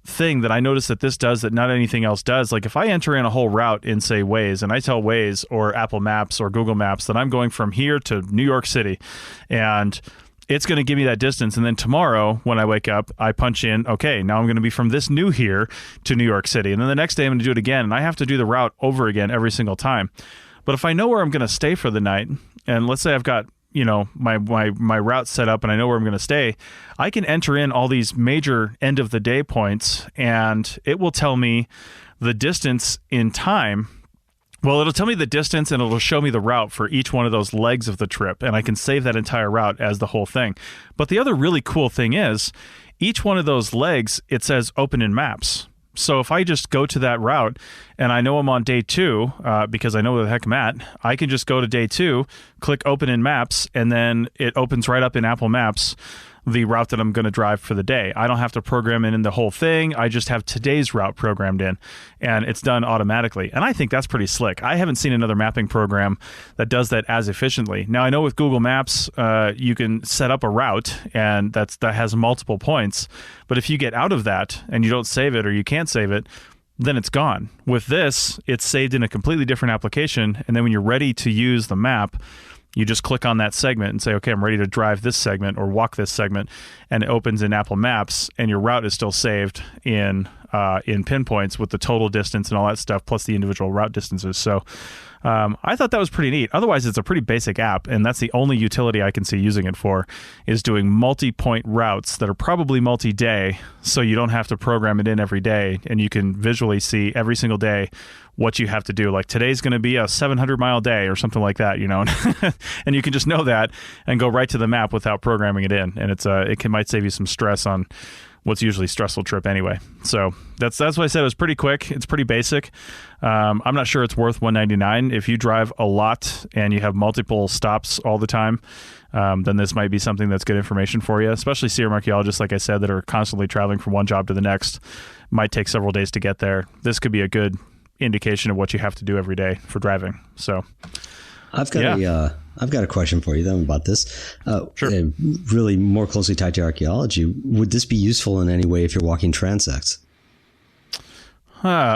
thing that I noticed that this does that not anything else does, like if I enter in a whole route in, say, Waze, and I tell Waze or Apple Maps or Google Maps that I'm going from here to New York City, and it's going to give me that distance. And then tomorrow when I wake up, I punch in, okay, now I'm going to be from this new here to New York City. And then the next day I'm going to do it again. And I have to do the route over again every single time. But if I know where I'm going to stay for the night, and let's say I've got, my route set up and I know where I'm going to stay, I can enter in all these major end of the day points, and it will tell me the distance in time. Well, it'll tell me the distance and it'll show me the route for each one of those legs of the trip, and I can save that entire route as the whole thing. But the other really cool thing is, each one of those legs, it says open in Maps. So if I just go to that route and I know I'm on day 2, because I know where the heck I'm at, I can just go to day 2, click open in Maps, and then it opens right up in Apple Maps the route that I'm going to drive for the day. I don't have to program in the whole thing. I just have today's route programmed in, and it's done automatically. And I think that's pretty slick. I haven't seen another mapping program that does that as efficiently. Now, I know with Google Maps, you can set up a route, and that has multiple points. But if you get out of that and you don't save it, or you can't save it, then it's gone. With this, it's saved in a completely different application. And then when you're ready to use the map, you just click on that segment and say, okay, I'm ready to drive this segment or walk this segment, and it opens in Apple Maps, and your route is still saved in Pinpoints with the total distance and all that stuff, plus the individual route distances. So I thought that was pretty neat. Otherwise, it's a pretty basic app, and that's the only utility I can see using it for, is doing multi-point routes that are probably multi-day, so you don't have to program it in every day, and you can visually see every single day what you have to do. Like today's going to be a 700-mile day or something like that, and you can just know that and go right to the map without programming it in. And might save you some stress on what's usually a stressful trip anyway. So that's why I said it was pretty quick. It's pretty basic. I'm not sure it's worth $199. If you drive a lot and you have multiple stops all the time, then this might be something that's good information for you, especially CRM archaeologists, like I said, that are constantly traveling from one job to the next. Might take several days to get there. This could be a good indication of what you have to do every day for driving. So I've got a question for you then about this. Sure. Really more closely tied to archaeology. Would this be useful in any way if you're walking transects?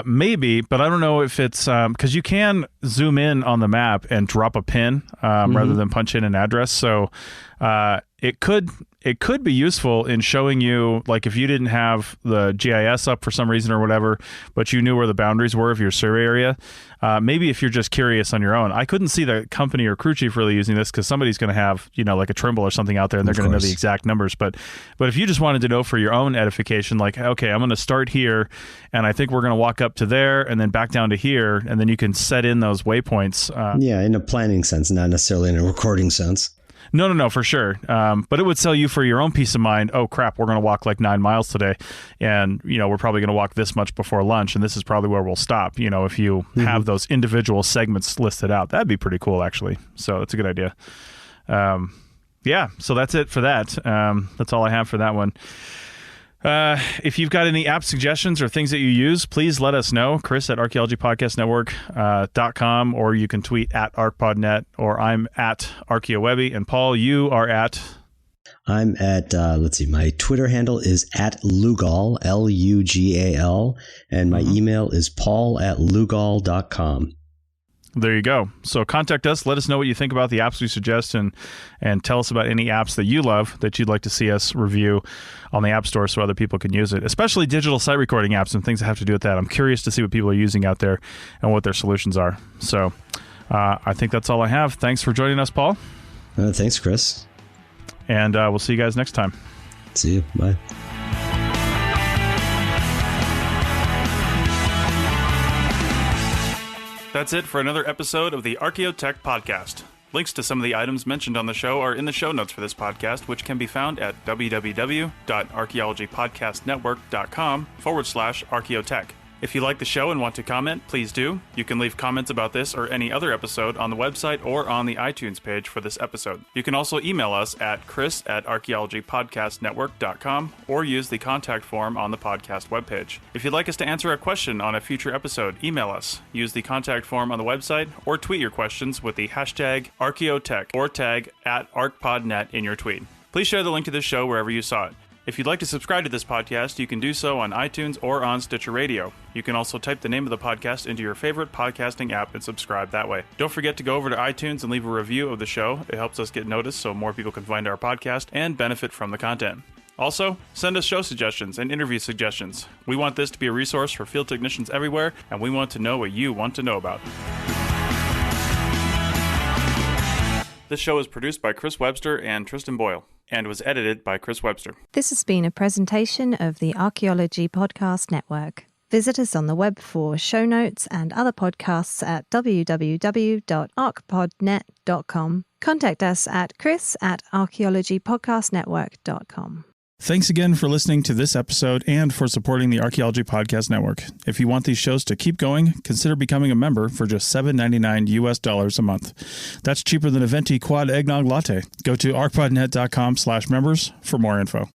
Maybe, but I don't know if it's because you can zoom in on the map and drop a pin rather than punch in an address. So it could it could be useful in showing you, like if you didn't have the GIS up for some reason or whatever, but you knew where the boundaries were of your survey area. Maybe if you're just curious on your own. I couldn't see the company or crew chief really using this because somebody's going to have, like a Trimble or something out there, and they're going to know the exact numbers. But if you just wanted to know for your own edification, like, okay, I'm going to start here, and I think we're going to walk up to there and then back down to here, and then you can set in those waypoints. In a planning sense, not necessarily in a recording sense. No, for sure. But it would sell you for your own peace of mind. Oh, crap, we're going to walk like 9 miles today. And, we're probably going to walk this much before lunch. And this is probably where we'll stop. If you have those individual segments listed out, that'd be pretty cool, actually. So that's a good idea. So that's it for that. That's all I have for that one. If you've got any app suggestions or things that you use, please let us know. Chris at archaeologypodcastnetwork.com, or you can tweet at ArchPodNet, or I'm at ArchaeoWebby. And Paul, you are at? I'm at, my Twitter handle is at Lugal, Lugal, and my email is paul@lugal.com. There you go. So contact us. Let us know what you think about the apps we suggest, and tell us about any apps that you love that you'd like to see us review on the App Store so other people can use it, especially digital site recording apps and things that have to do with that. I'm curious to see what people are using out there and what their solutions are. So I think that's all I have. Thanks for joining us, Paul. Thanks, Chris. And we'll see you guys next time. See you. Bye. That's it for another episode of the Archaeotech Podcast. Links to some of the items mentioned on the show are in the show notes for this podcast, which can be found at www.archaeologypodcastnetwork.com/Archaeotech. If you like the show and want to comment, please do. You can leave comments about this or any other episode on the website or on the iTunes page for this episode. You can also email us at chris@archaeologypodcastnetwork.com or use the contact form on the podcast webpage. If you'd like us to answer a question on a future episode, email us. Use the contact form on the website or tweet your questions with the hashtag Archaeotech or tag at ArchPodNet in your tweet. Please share the link to this show wherever you saw it. If you'd like to subscribe to this podcast, you can do so on iTunes or on Stitcher Radio. You can also type the name of the podcast into your favorite podcasting app and subscribe that way. Don't forget to go over to iTunes and leave a review of the show. It helps us get noticed so more people can find our podcast and benefit from the content. Also, send us show suggestions and interview suggestions. We want this to be a resource for field technicians everywhere, and we want to know what you want to know about. This show is produced by Chris Webster and Tristan Boyle, and was edited by Chris Webster. This has been a presentation of the Archaeology Podcast Network. Visit us on the web for show notes and other podcasts at www.archpodnet.com. Contact us at chris@archaeologypodcastnetwork.com. Thanks again for listening to this episode and for supporting the Archaeology Podcast Network. If you want these shows to keep going, consider becoming a member for just $7.99 US a month. That's cheaper than a venti quad eggnog latte. Go to archpodnet.com/members for more info.